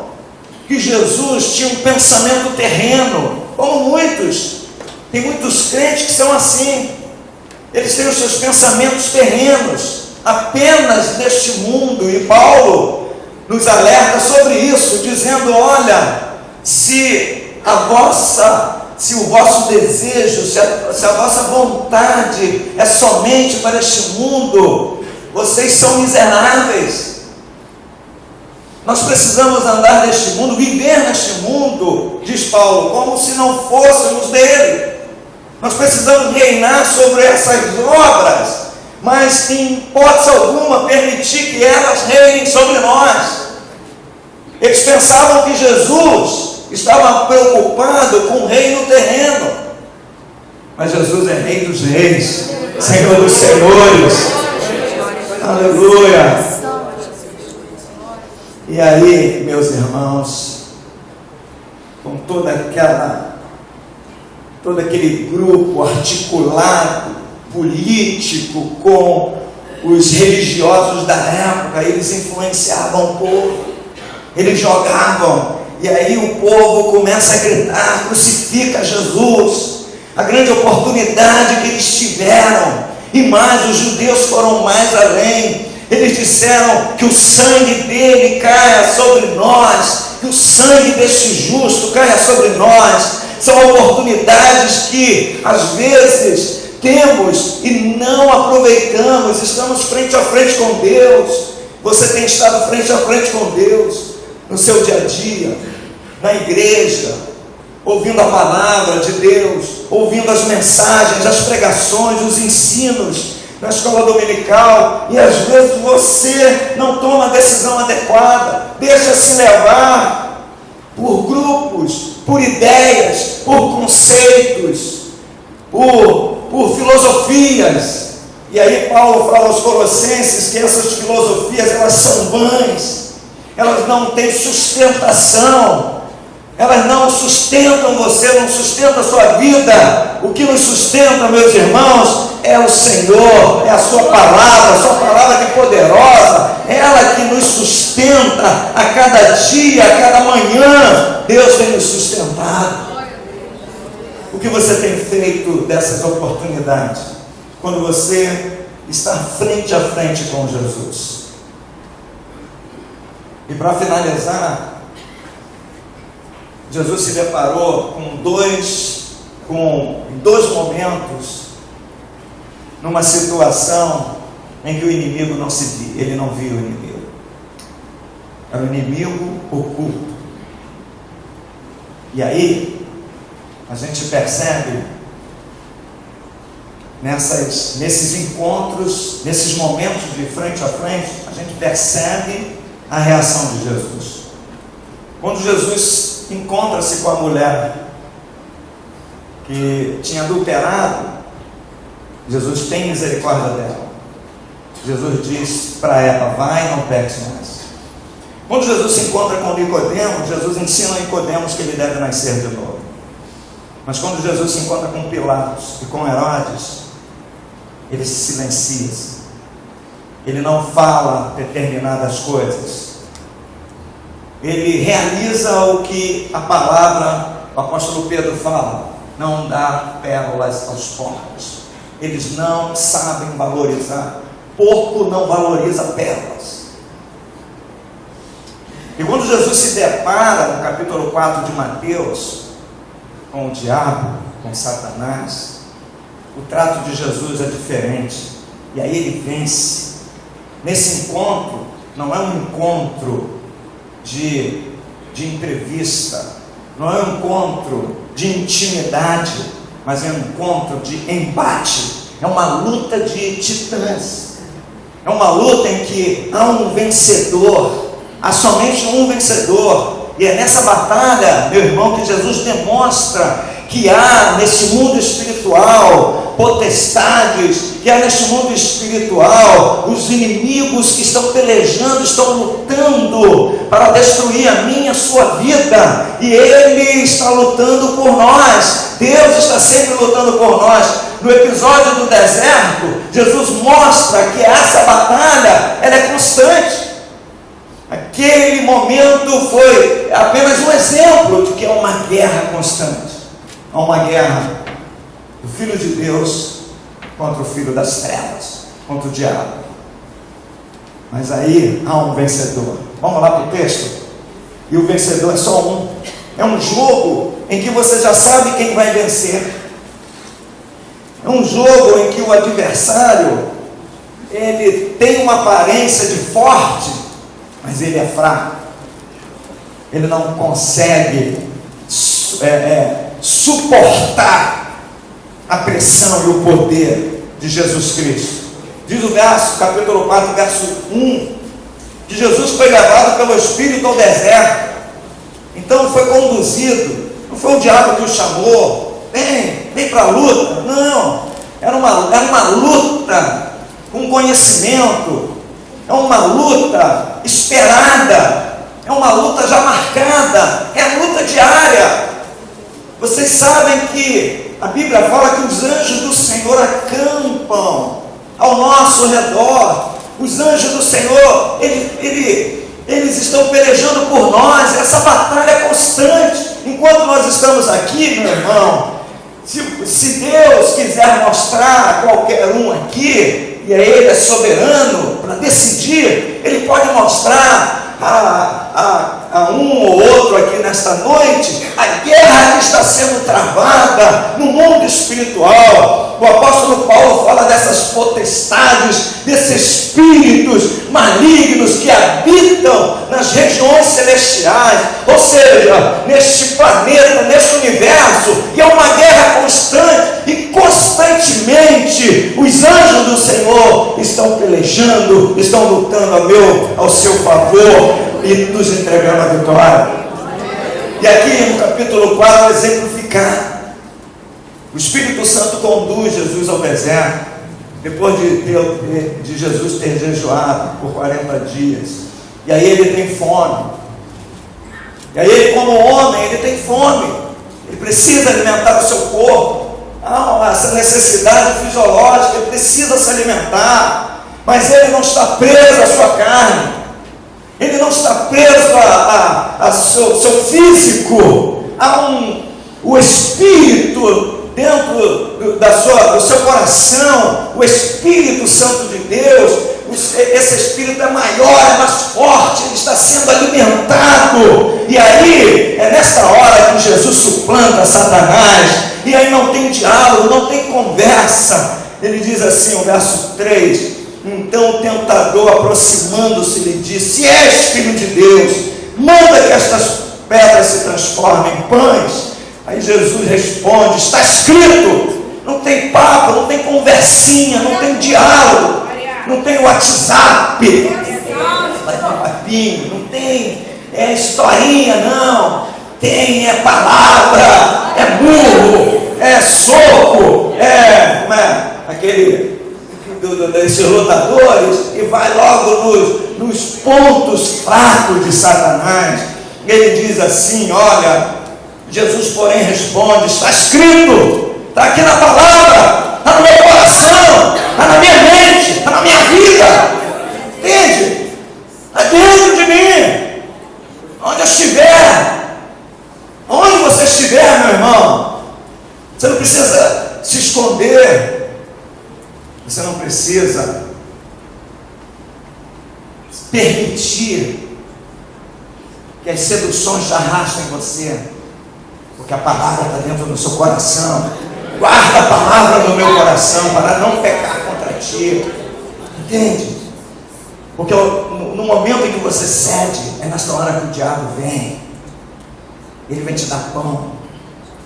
que Jesus tinha um pensamento terreno, como tem muitos crentes que são assim. Eles têm os seus pensamentos terrenos, apenas deste mundo, e Paulo nos alerta sobre isso, dizendo: olha, se o vosso desejo, se a vossa vontade é somente para este mundo, vocês são miseráveis. Nós precisamos andar neste mundo, viver neste mundo, diz Paulo, como se não fôssemos dele. Nós precisamos reinar sobre essas obras, mas em hipótese alguma permitir que elas reinem sobre nós. Eles pensavam que Jesus estava preocupado com o reino terreno, mas Jesus é Rei dos Reis, Senhor dos Senhores. Aleluia! E aí, meus irmãos, com todo aquele grupo articulado, político, com os religiosos da época, eles influenciavam o povo, eles jogavam, e aí o povo começa a gritar: crucifica Jesus. A grande oportunidade que eles tiveram, e mais, os judeus foram mais além. Eles disseram que o sangue dele caia sobre nós, que o sangue deste justo caia sobre nós. São oportunidades que às vezes temos e não aproveitamos. Estamos frente a frente com Deus. Você tem estado frente a frente com Deus no seu dia a dia, na igreja, ouvindo a palavra de Deus, ouvindo as mensagens, as pregações, os ensinos na escola dominical, e às vezes você não toma a decisão adequada, deixa-se levar por grupos, por ideias, por conceitos, por filosofias. E aí Paulo fala aos Colossenses que essas filosofias, elas são vãs, elas não têm sustentação, elas não sustentam você, não sustentam a sua vida. O que nos sustenta, meus irmãos, é o Senhor, é a sua palavra que é poderosa, ela que nos sustenta a cada dia, a cada manhã. Deus tem nos sustentado. O que você tem feito dessas oportunidades, quando você está frente a frente com Jesus? E para finalizar, Jesus se deparou com dois momentos, numa situação em que o inimigo não se via, ele não via o inimigo. Era o inimigo oculto. E aí a gente percebe nesses encontros, nesses momentos de frente a frente, a gente percebe a reação de Jesus. Quando Jesus encontra-se com a mulher que tinha adulterado, Jesus tem misericórdia dela. Jesus diz para ela: vai, não peques mais. Quando Jesus se encontra com Nicodemos, Jesus ensina a Nicodemos que ele deve nascer de novo. Mas quando Jesus se encontra com Pilatos e com Herodes, ele se silencia. Ele não fala determinadas coisas. Ele realiza o que a palavra, o apóstolo Pedro fala: não dá pérolas aos porcos. Eles não sabem valorizar. Porco não valoriza pérolas. E quando Jesus se depara no capítulo 4 de Mateus com o diabo, com Satanás, o trato de Jesus é diferente. E aí ele vence. Nesse encontro, não é um encontro de entrevista, não é um encontro de intimidade, mas é um encontro de embate. É uma luta de titãs. É uma luta em que há um vencedor, há somente um vencedor. E é nessa batalha, meu irmão, que Jesus demonstra que há nesse mundo espiritual potestades, que há nesse mundo espiritual os inimigos que estão pelejando, estão lutando para destruir a minha, a sua vida, e Ele está lutando por nós. Deus está sempre lutando por nós. No episódio do deserto, Jesus mostra que essa batalha, ela é constante. Aquele momento foi apenas um exemplo de que é uma guerra constante. Há uma guerra do Filho de Deus contra o filho das trevas, contra o diabo. Mas aí há um vencedor. Vamos lá para o texto. E o vencedor é só um. É um jogo em que você já sabe quem vai vencer. É um jogo em que o adversário, ele tem uma aparência de forte, mas ele é fraco. Ele não consegue suportar a pressão e o poder de Jesus Cristo. Diz o capítulo 4, verso 1, que Jesus foi levado pelo Espírito ao deserto. Então foi conduzido. Não foi o diabo que o chamou, vem para a luta. Não, era uma luta com conhecimento, é uma luta esperada, é uma luta já marcada, é a luta diária. Vocês sabem que a Bíblia fala que os anjos do Senhor acampam ao nosso redor. Os anjos do Senhor, eles estão pelejando por nós. Essa batalha é constante. Enquanto nós estamos aqui, meu irmão, se Deus quiser mostrar a qualquer um aqui, e Ele é soberano para decidir, Ele pode mostrar a um ou outro aqui nesta noite a guerra que está sendo travada no mundo espiritual. O apóstolo Paulo fala dessas potestades, desses espíritos malignos que habitam nas regiões celestiais, ou seja, neste planeta, neste universo, e é uma guerra constante, e constantemente os anjos do Senhor estão pelejando, estão lutando ao seu favor e nos entregando a vitória. E aqui no capítulo 4, exemplificar, o Espírito Santo conduz Jesus ao deserto, depois de Jesus ter jejuado por 40 dias, e aí ele tem fome, e aí ele, como homem, ele tem fome, ele precisa alimentar o seu corpo, há essa necessidade fisiológica, ele precisa se alimentar, mas ele não está preso à sua carne, ele não está preso ao seu físico, o Espírito dentro do seu coração, o Espírito Santo de Deus. Esse Espírito é maior, é mais forte, ele está sendo alimentado. E aí, é nesta hora que Jesus suplanta Satanás, e aí não tem diálogo, não tem conversa. Ele diz assim, o verso 3, então o tentador, aproximando-se, lhe disse: se és filho de Deus, manda que estas pedras se transformem em pães. Aí Jesus responde: está escrito. Não tem papo, não tem conversinha, não tem diálogo, não tem WhatsApp, não tem historinha, não. Tem palavra, burro, soco, aquele desses lutadores, e vai logo nos pontos fracos de Satanás. Ele diz assim: olha, Jesus porém responde: está escrito, está aqui na palavra, está no meu coração, está na minha mente, está na minha vida, entende? Está dentro de mim, onde eu estiver, onde você estiver, meu irmão, você não precisa se esconder, você não precisa permitir que as seduções te arrastem você, porque a palavra está dentro do seu coração. Guarda a palavra no meu coração para não pecar contra ti. Entende? Porque no momento em que você cede, é nessa hora que o diabo vem. Ele vai te dar pão,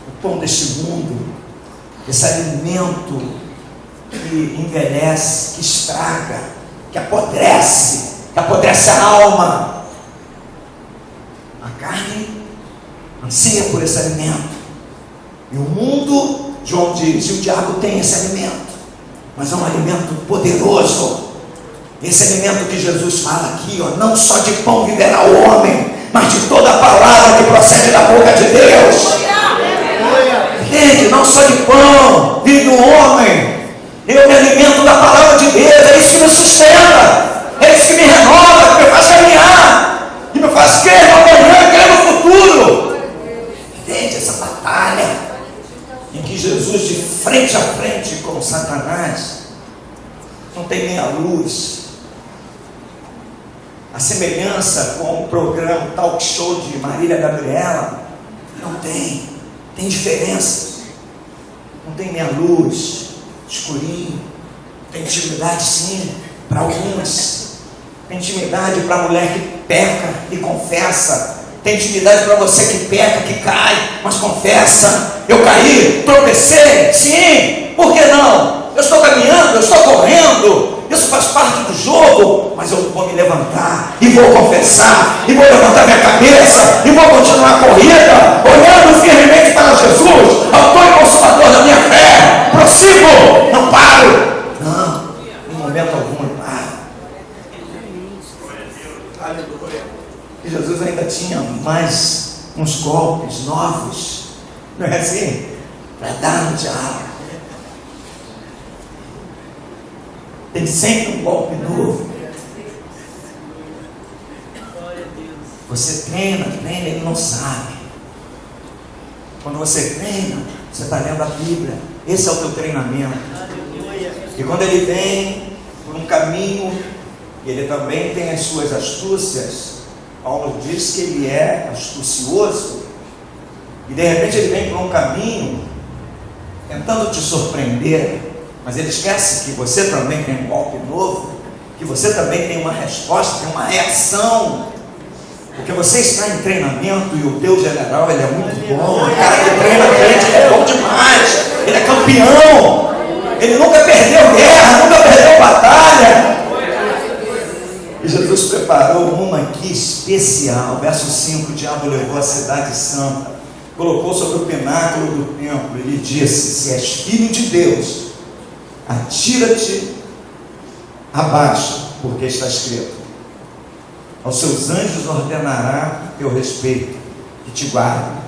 o pão deste mundo, esse alimento que envelhece, que estraga, que apodrece a alma. A carne anseia por esse alimento. E o mundo, João diz, o diabo tem esse alimento, mas é um alimento poderoso. Esse alimento que Jesus fala aqui, ó, não só de pão viverá o homem, mas de toda a palavra que procede da boca de Deus. Entende? Não só de pão vive o homem. Eu me alimento da palavra de Deus. É isso que me sustenta, é isso que me renova, que me faz caminhar, que me faz crer no amanhã, crer no futuro. Entende? Essa batalha em que Jesus, de frente a frente com Satanás, não tem nem a luz. A semelhança com o programa Talk Show de Marília Gabriela, não tem diferença. Não tem nem a luz, escurinho. Tem intimidade sim, para alguns. Tem intimidade para a mulher que peca e confessa. Tem intimidade para você que peca, que cai, mas confessa. Eu caí, tropecei, sim, por que não? Eu estou caminhando, eu estou correndo, isso faz parte do jogo, mas eu vou me levantar e vou confessar, e vou levantar minha cabeça, e vou continuar a corrida, olhando firmemente para Jesus, autor e consumador da minha fé. Prossigo, não paro. Não, em momento algum eu paro. E Jesus ainda tinha mais uns golpes novos, não é assim? Para dar no diabo. Tem sempre um golpe novo. Você treina, ele não sabe. Quando você treina, você está lendo a Bíblia. Esse é o teu treinamento. E quando ele vem por um caminho, e ele também tem as suas astúcias, Paulo diz que ele é astucioso, e de repente ele vem por um caminho, tentando te surpreender, mas ele esquece que você também tem um golpe novo, que você também tem uma resposta, tem uma reação, porque você está em treinamento e o teu general, ele é muito bom. O cara que treina crente, ele é bom demais, ele é campeão, ele nunca perdeu guerra, nunca perdeu batalha. E Jesus preparou uma aqui especial. Verso 5, o diabo levou a cidade santa, colocou sobre o pináculo do templo e lhe disse: se és filho de Deus, atira-te abaixo, porque está escrito: aos seus anjos ordenará teu respeito, que te guardem.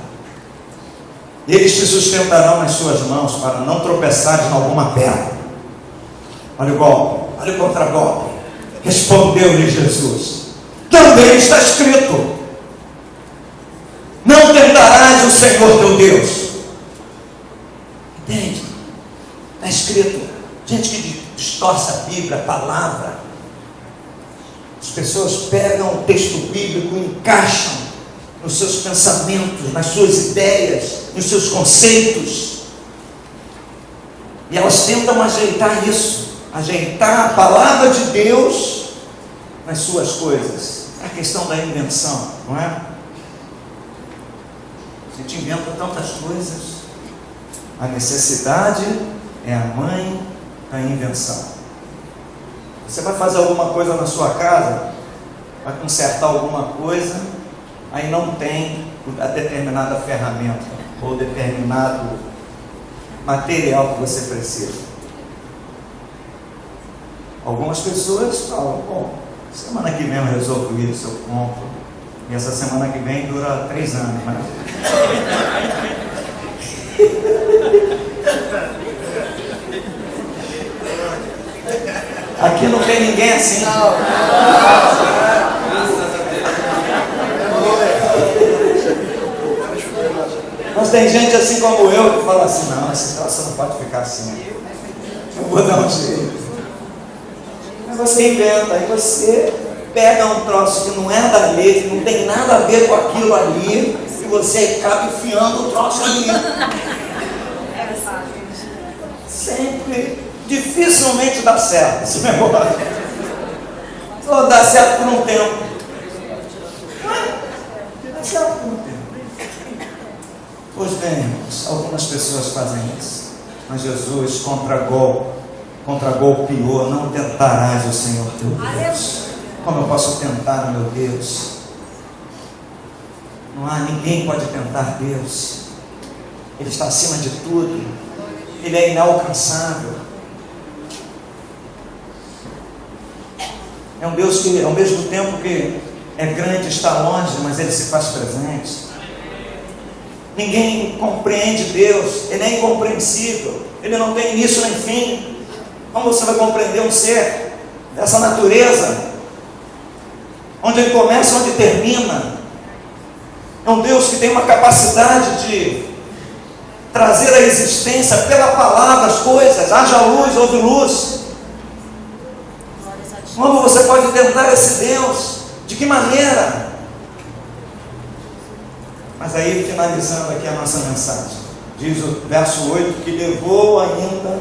Eles te sustentarão nas suas mãos, para não tropeçares em alguma pedra. Olha o golpe, olha o contragolpe. Respondeu-lhe Jesus: também está escrito: não tentarás o Senhor teu Deus. Entende? Está escrito. Gente que distorce a Bíblia, a palavra. As pessoas pegam o texto bíblico e encaixam nos seus pensamentos, nas suas ideias, nos seus conceitos. E elas tentam ajeitar isso, ajeitar a palavra de Deus nas suas coisas. É a questão da invenção, não é? A gente inventa tantas coisas. A necessidade é a mãe da invenção. Você vai fazer alguma coisa na sua casa, vai consertar alguma coisa, aí não tem a determinada ferramenta ou determinado material que você precisa. Algumas pessoas falam: bom, semana que vem eu resolvo isso, eu compro, e essa semana que vem dura 3 anos, né? Aqui não tem ninguém assim. Mas tem gente assim como eu que fala assim: não, esse troço não pode ficar assim, eu vou dar um jeito. Mas você inventa, aí você pega um troço que não é da lei, que não tem nada a ver com aquilo ali, e você acaba enfiando o troço ali. sempre, dificilmente dá certo esse negócio. Só dá certo por um tempo. Dá certo por um tempo. Pois bem, irmãos, algumas pessoas fazem isso. Mas Jesus contragolpeou: não tentarás o Senhor teu Deus. Como eu posso tentar o meu Deus? Não há ninguém pode tentar Deus. Ele está acima de tudo. Ele é inalcançável. É um Deus que, ao mesmo tempo que é grande, está longe, mas Ele se faz presente. Ninguém compreende Deus. Ele é incompreensível. Ele não tem início nem fim. Como você vai compreender um ser dessa natureza? Onde ele começa, onde termina. É um Deus que tem uma capacidade de trazer à existência pela palavra as coisas. Haja luz, houve luz. Como você pode tentar esse Deus? De que maneira? Mas aí, finalizando aqui a nossa mensagem, diz o verso 8, que levou ainda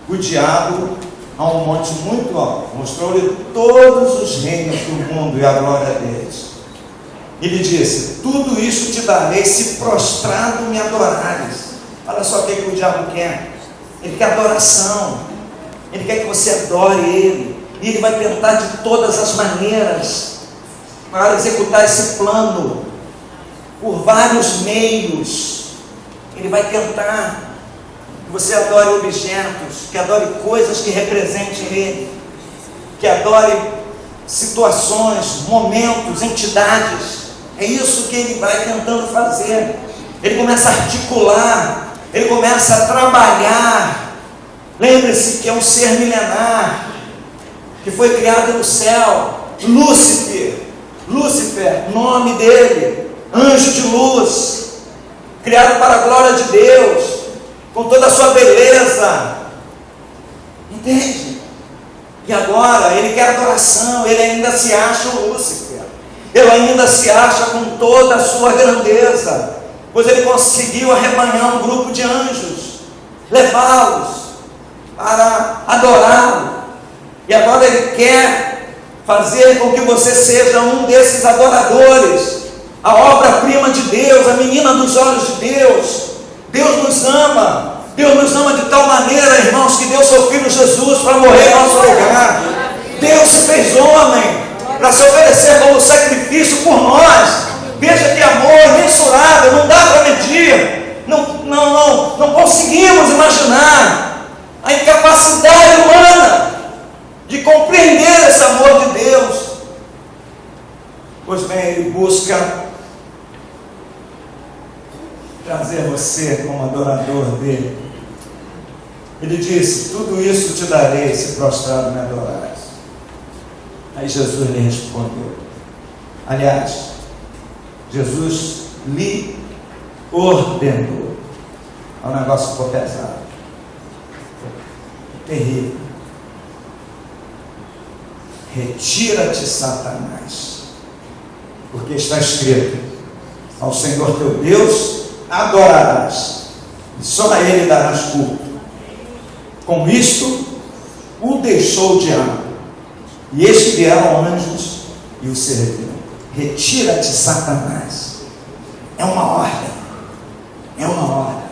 o diabo a um monte muito alto, mostrou-lhe todos os reinos do mundo e a glória deles. E lhe disse: tudo isso te darei se prostrado me adorares. Olha só o que o diabo quer. Ele quer adoração. Ele quer que você adore Ele. E ele vai tentar de todas as maneiras para executar esse plano, por vários meios. Ele vai tentar que você adore objetos, que adore coisas que representem Ele, que adore situações, momentos, entidades. É isso que ele vai tentando fazer. Ele começa a articular, ele começa a trabalhar. Lembre-se que é um ser milenar, que foi criado no céu. Lúcifer, nome dele, anjo de luz, criado para a glória de Deus, com toda a sua beleza. Entende? E agora ele quer adoração. Ele ainda se acha o Lúcifer, ele ainda se acha com toda a sua grandeza, pois ele conseguiu arrebanhar um grupo de anjos, levá-los para adorá-lo. E agora ele quer fazer com que você seja um desses adoradores, a obra-prima de Deus, a menina dos olhos de Deus. Deus nos ama de tal maneira, irmãos, que deu seu Filho Jesus para morrer em nosso lugar. Deus se fez homem para se oferecer como sacrifício por nós. Veja que amor mensurável, não dá para medir, não conseguimos imaginar a incapacidade humana de compreender esse amor de Deus. Pois bem, ele busca trazer você como adorador dele. Ele disse: tudo isso te darei se prostrado me adorares. Aí Jesus lhe respondeu. Aliás, Jesus lhe ordenou. O negócio ficou pesado, terrível. Retira-te, Satanás, porque está escrito: ao Senhor teu Deus adorarás, e só a Ele darás culto. Com isto o deixou o diabo, e eis que vieram anjos e o serviram. Retira-te, Satanás. É uma ordem. É uma ordem.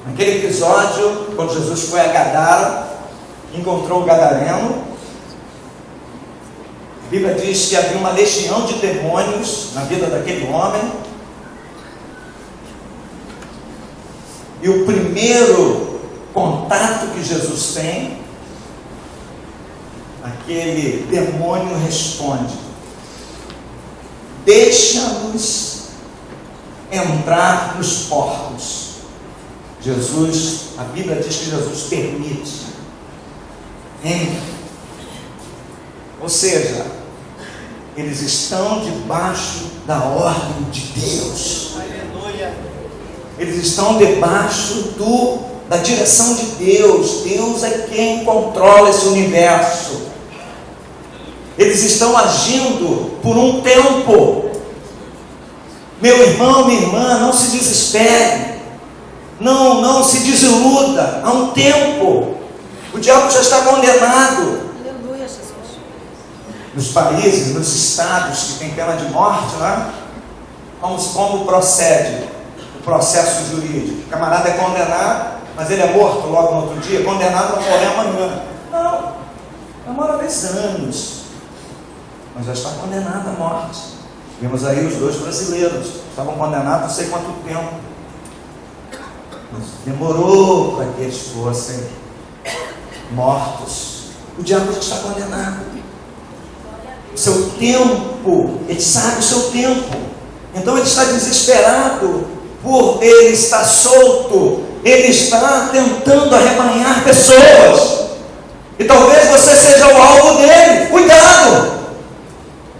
Naquele episódio, quando Jesus foi a Gadara, encontrou o gadareno, a Bíblia diz que havia uma legião de demônios na vida daquele homem. E o primeiro contato que Jesus tem, aquele demônio responde: deixa-nos entrar nos porcos. Jesus, a Bíblia diz que Jesus permite. Ou seja, eles estão debaixo da ordem de Deus. Eles estão debaixo da direção de Deus. Deus é quem controla esse universo. Eles estão agindo por um tempo. Meu irmão, minha irmã, não se desespere. Não se desiluda. Há um tempo. O diabo já está condenado. Aleluia, Jesus. Nos países, nos estados que tem pena de morte, né? Como procede o processo jurídico? O camarada é condenado, mas ele é morto logo no outro dia. Condenado a morrer amanhã. Não. Demora 10 anos. Mas já está condenado à morte. Vimos aí os 2 brasileiros. Estavam condenados não sei quanto tempo. Mas demorou para que eles fossem mortos. O diabo já está condenado. O seu tempo, ele sabe o seu tempo. Então ele está desesperado por ele estar solto. Ele está tentando arrebanhar pessoas. E talvez você seja o alvo dele. Cuidado!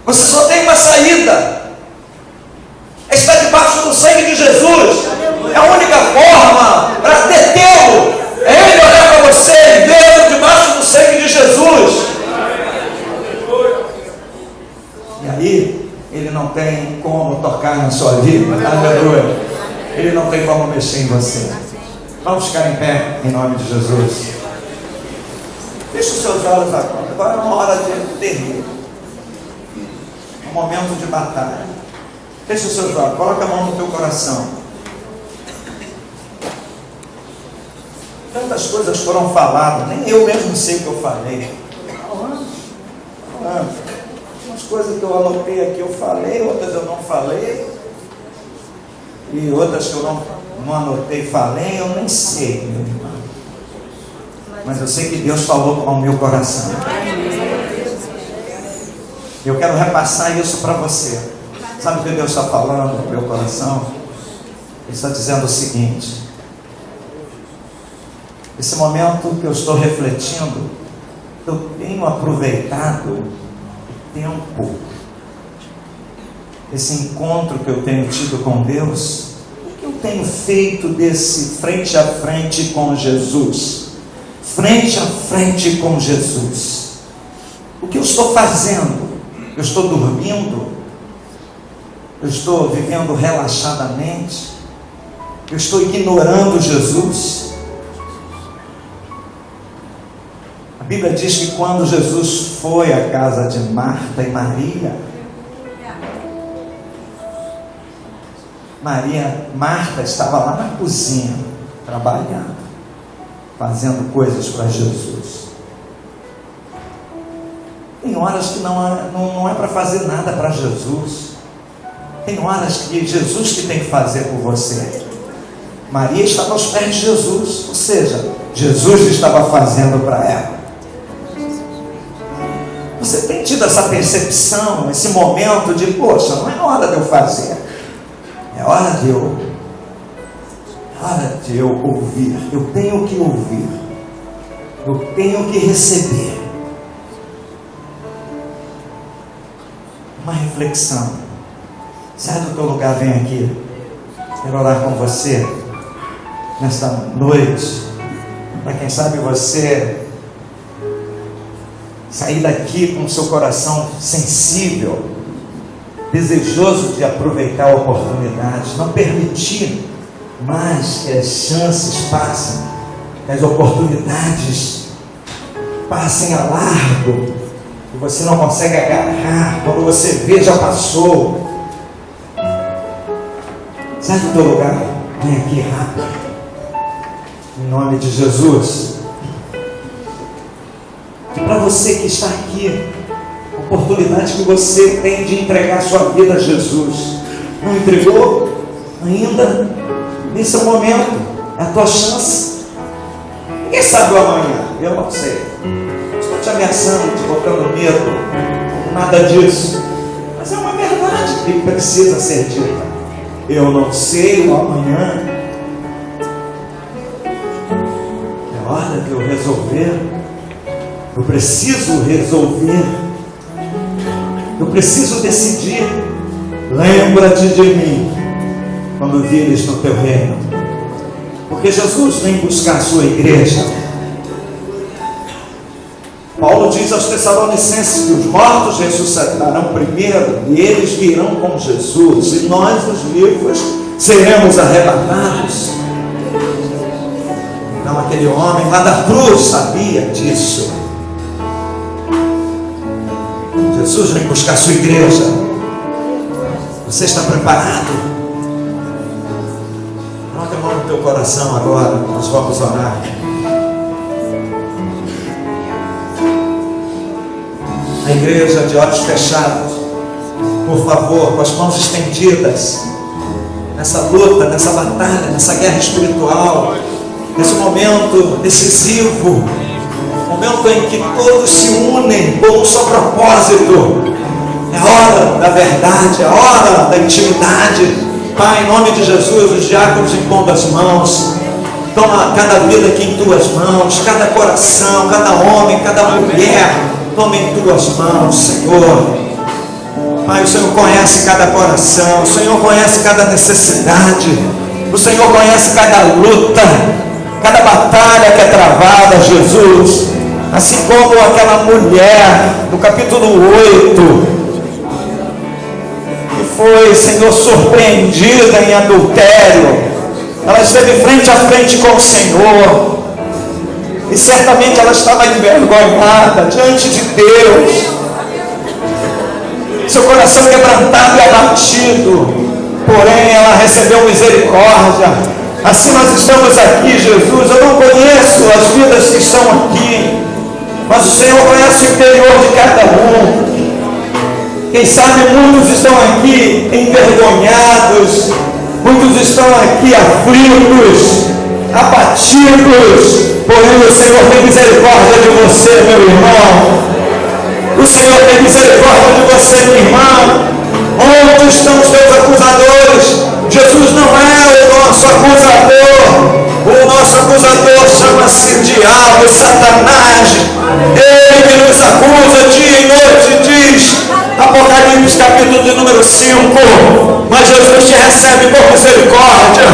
Você só tem uma saída. Está debaixo do sangue de Jesus. É a única forma para detê-lo. É ele olhar para você e vê-lo debaixo do sangue de Jesus. E aí, ele não tem como tocar na sua vida. Aleluia. Ele não tem como mexer em você. Vamos ficar em pé em nome de Jesus. Feche os seus olhos agora. Agora é uma hora de terrível. Um momento de batalha. Feche os seus olhos. Coloca a mão no teu coração. Tantas coisas foram faladas, nem eu mesmo sei o que eu falei. Umas coisas que eu anotei aqui eu falei, outras eu não falei. E outras que eu não anotei falei, eu nem sei, meu irmão. Mas eu sei que Deus falou com o meu coração. Eu quero repassar isso para você. Sabe o que Deus está falando no meu coração? Ele está dizendo o seguinte: esse momento que eu estou refletindo, eu tenho aproveitado o tempo, esse encontro que eu tenho tido com Deus. O que eu tenho feito desse frente a frente com Jesus? Frente a frente com Jesus. O que eu estou fazendo? Eu estou dormindo? Eu estou vivendo relaxadamente? Eu estou ignorando Jesus? A Bíblia diz que quando Jesus foi à casa de Marta e Maria, Marta estava lá na cozinha, trabalhando, fazendo coisas para Jesus. Tem horas que não é para fazer nada para Jesus. Tem horas que Jesus que tem que fazer por você. Maria estava aos pés de Jesus, ou seja, Jesus estava fazendo para ela. Você tem tido essa percepção, esse momento de, poxa, não é hora de eu fazer, é hora de eu ouvir. Eu tenho que ouvir, eu tenho que receber. Uma reflexão. Sai do teu lugar, vem aqui. Quero orar com você nesta noite, para quem sabe você sair daqui com o seu coração sensível, desejoso de aproveitar a oportunidade, não permitir mais que as chances passem, que as oportunidades passem a largo, que você não consegue agarrar, quando você vê já passou. Sai do teu lugar, vem aqui rápido, em nome de Jesus. E para você que está aqui, a oportunidade que você tem de entregar a sua vida a Jesus, não entregou ainda? Nesse é o momento, é a tua chance. Ninguém sabe o amanhã, eu não sei. Estou te ameaçando, te botando medo, nada disso. Mas é uma verdade que precisa ser dita. Eu não sei o amanhã. É hora de eu resolver. Eu preciso resolver. Eu preciso decidir. Lembra-te de mim quando vires no teu reino, porque Jesus vem buscar a sua igreja. Paulo diz aos Tessalonicenses que os mortos ressuscitarão primeiro e eles virão com Jesus, e nós, os vivos, seremos arrebatados. aquele homem lá da cruz sabia disso. Jesus vem buscar a sua igreja. Você está preparado? Coloque a mão no teu coração agora. Nós vamos orar. A igreja de olhos fechados, por favor, com as mãos estendidas, nessa luta, nessa batalha, nessa guerra espiritual, nesse momento decisivo, momento em que todos se unem por um só propósito. É hora da verdade, é hora da intimidade. Pai, em nome de Jesus, os diáconos impondo as mãos, toma cada vida aqui em tuas mãos, cada coração, cada homem, cada mulher, toma em tuas mãos, Senhor. Pai, o Senhor conhece cada coração, o Senhor conhece cada necessidade, o Senhor conhece cada luta, cada batalha que é travada, Jesus. Assim como aquela mulher do capítulo 8, que foi, Senhor, surpreendida em adultério. Ela esteve frente a frente com o Senhor, e certamente ela estava envergonhada diante de Deus, seu coração quebrantado e abatido, porém ela recebeu misericórdia. Assim nós estamos aqui, Jesus. Eu não conheço as vidas que estão aqui, mas o Senhor conhece o interior de cada um. Quem sabe muitos estão aqui envergonhados, muitos estão aqui aflitos, abatidos, porém o Senhor tem misericórdia de você, meu irmão. O Senhor tem misericórdia de você, minha irmã. Onde estão os teus acusadores? Jesus não é o nosso acusador. O nosso acusador chama-se diabo, Satanás. Ele que nos acusa dia e noite, diz Apocalipse capítulo de número 5. Mas Jesus te recebe por misericórdia.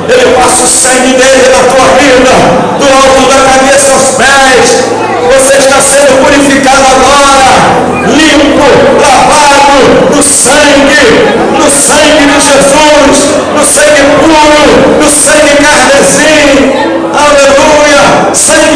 Ele passa o sangue dele na tua vida, do alto da cabeça aos pés. Você está sendo purificado agora, limpo, lavado no sangue de Jesus, no sangue puro, no sangue carmesim. Aleluia! Sangue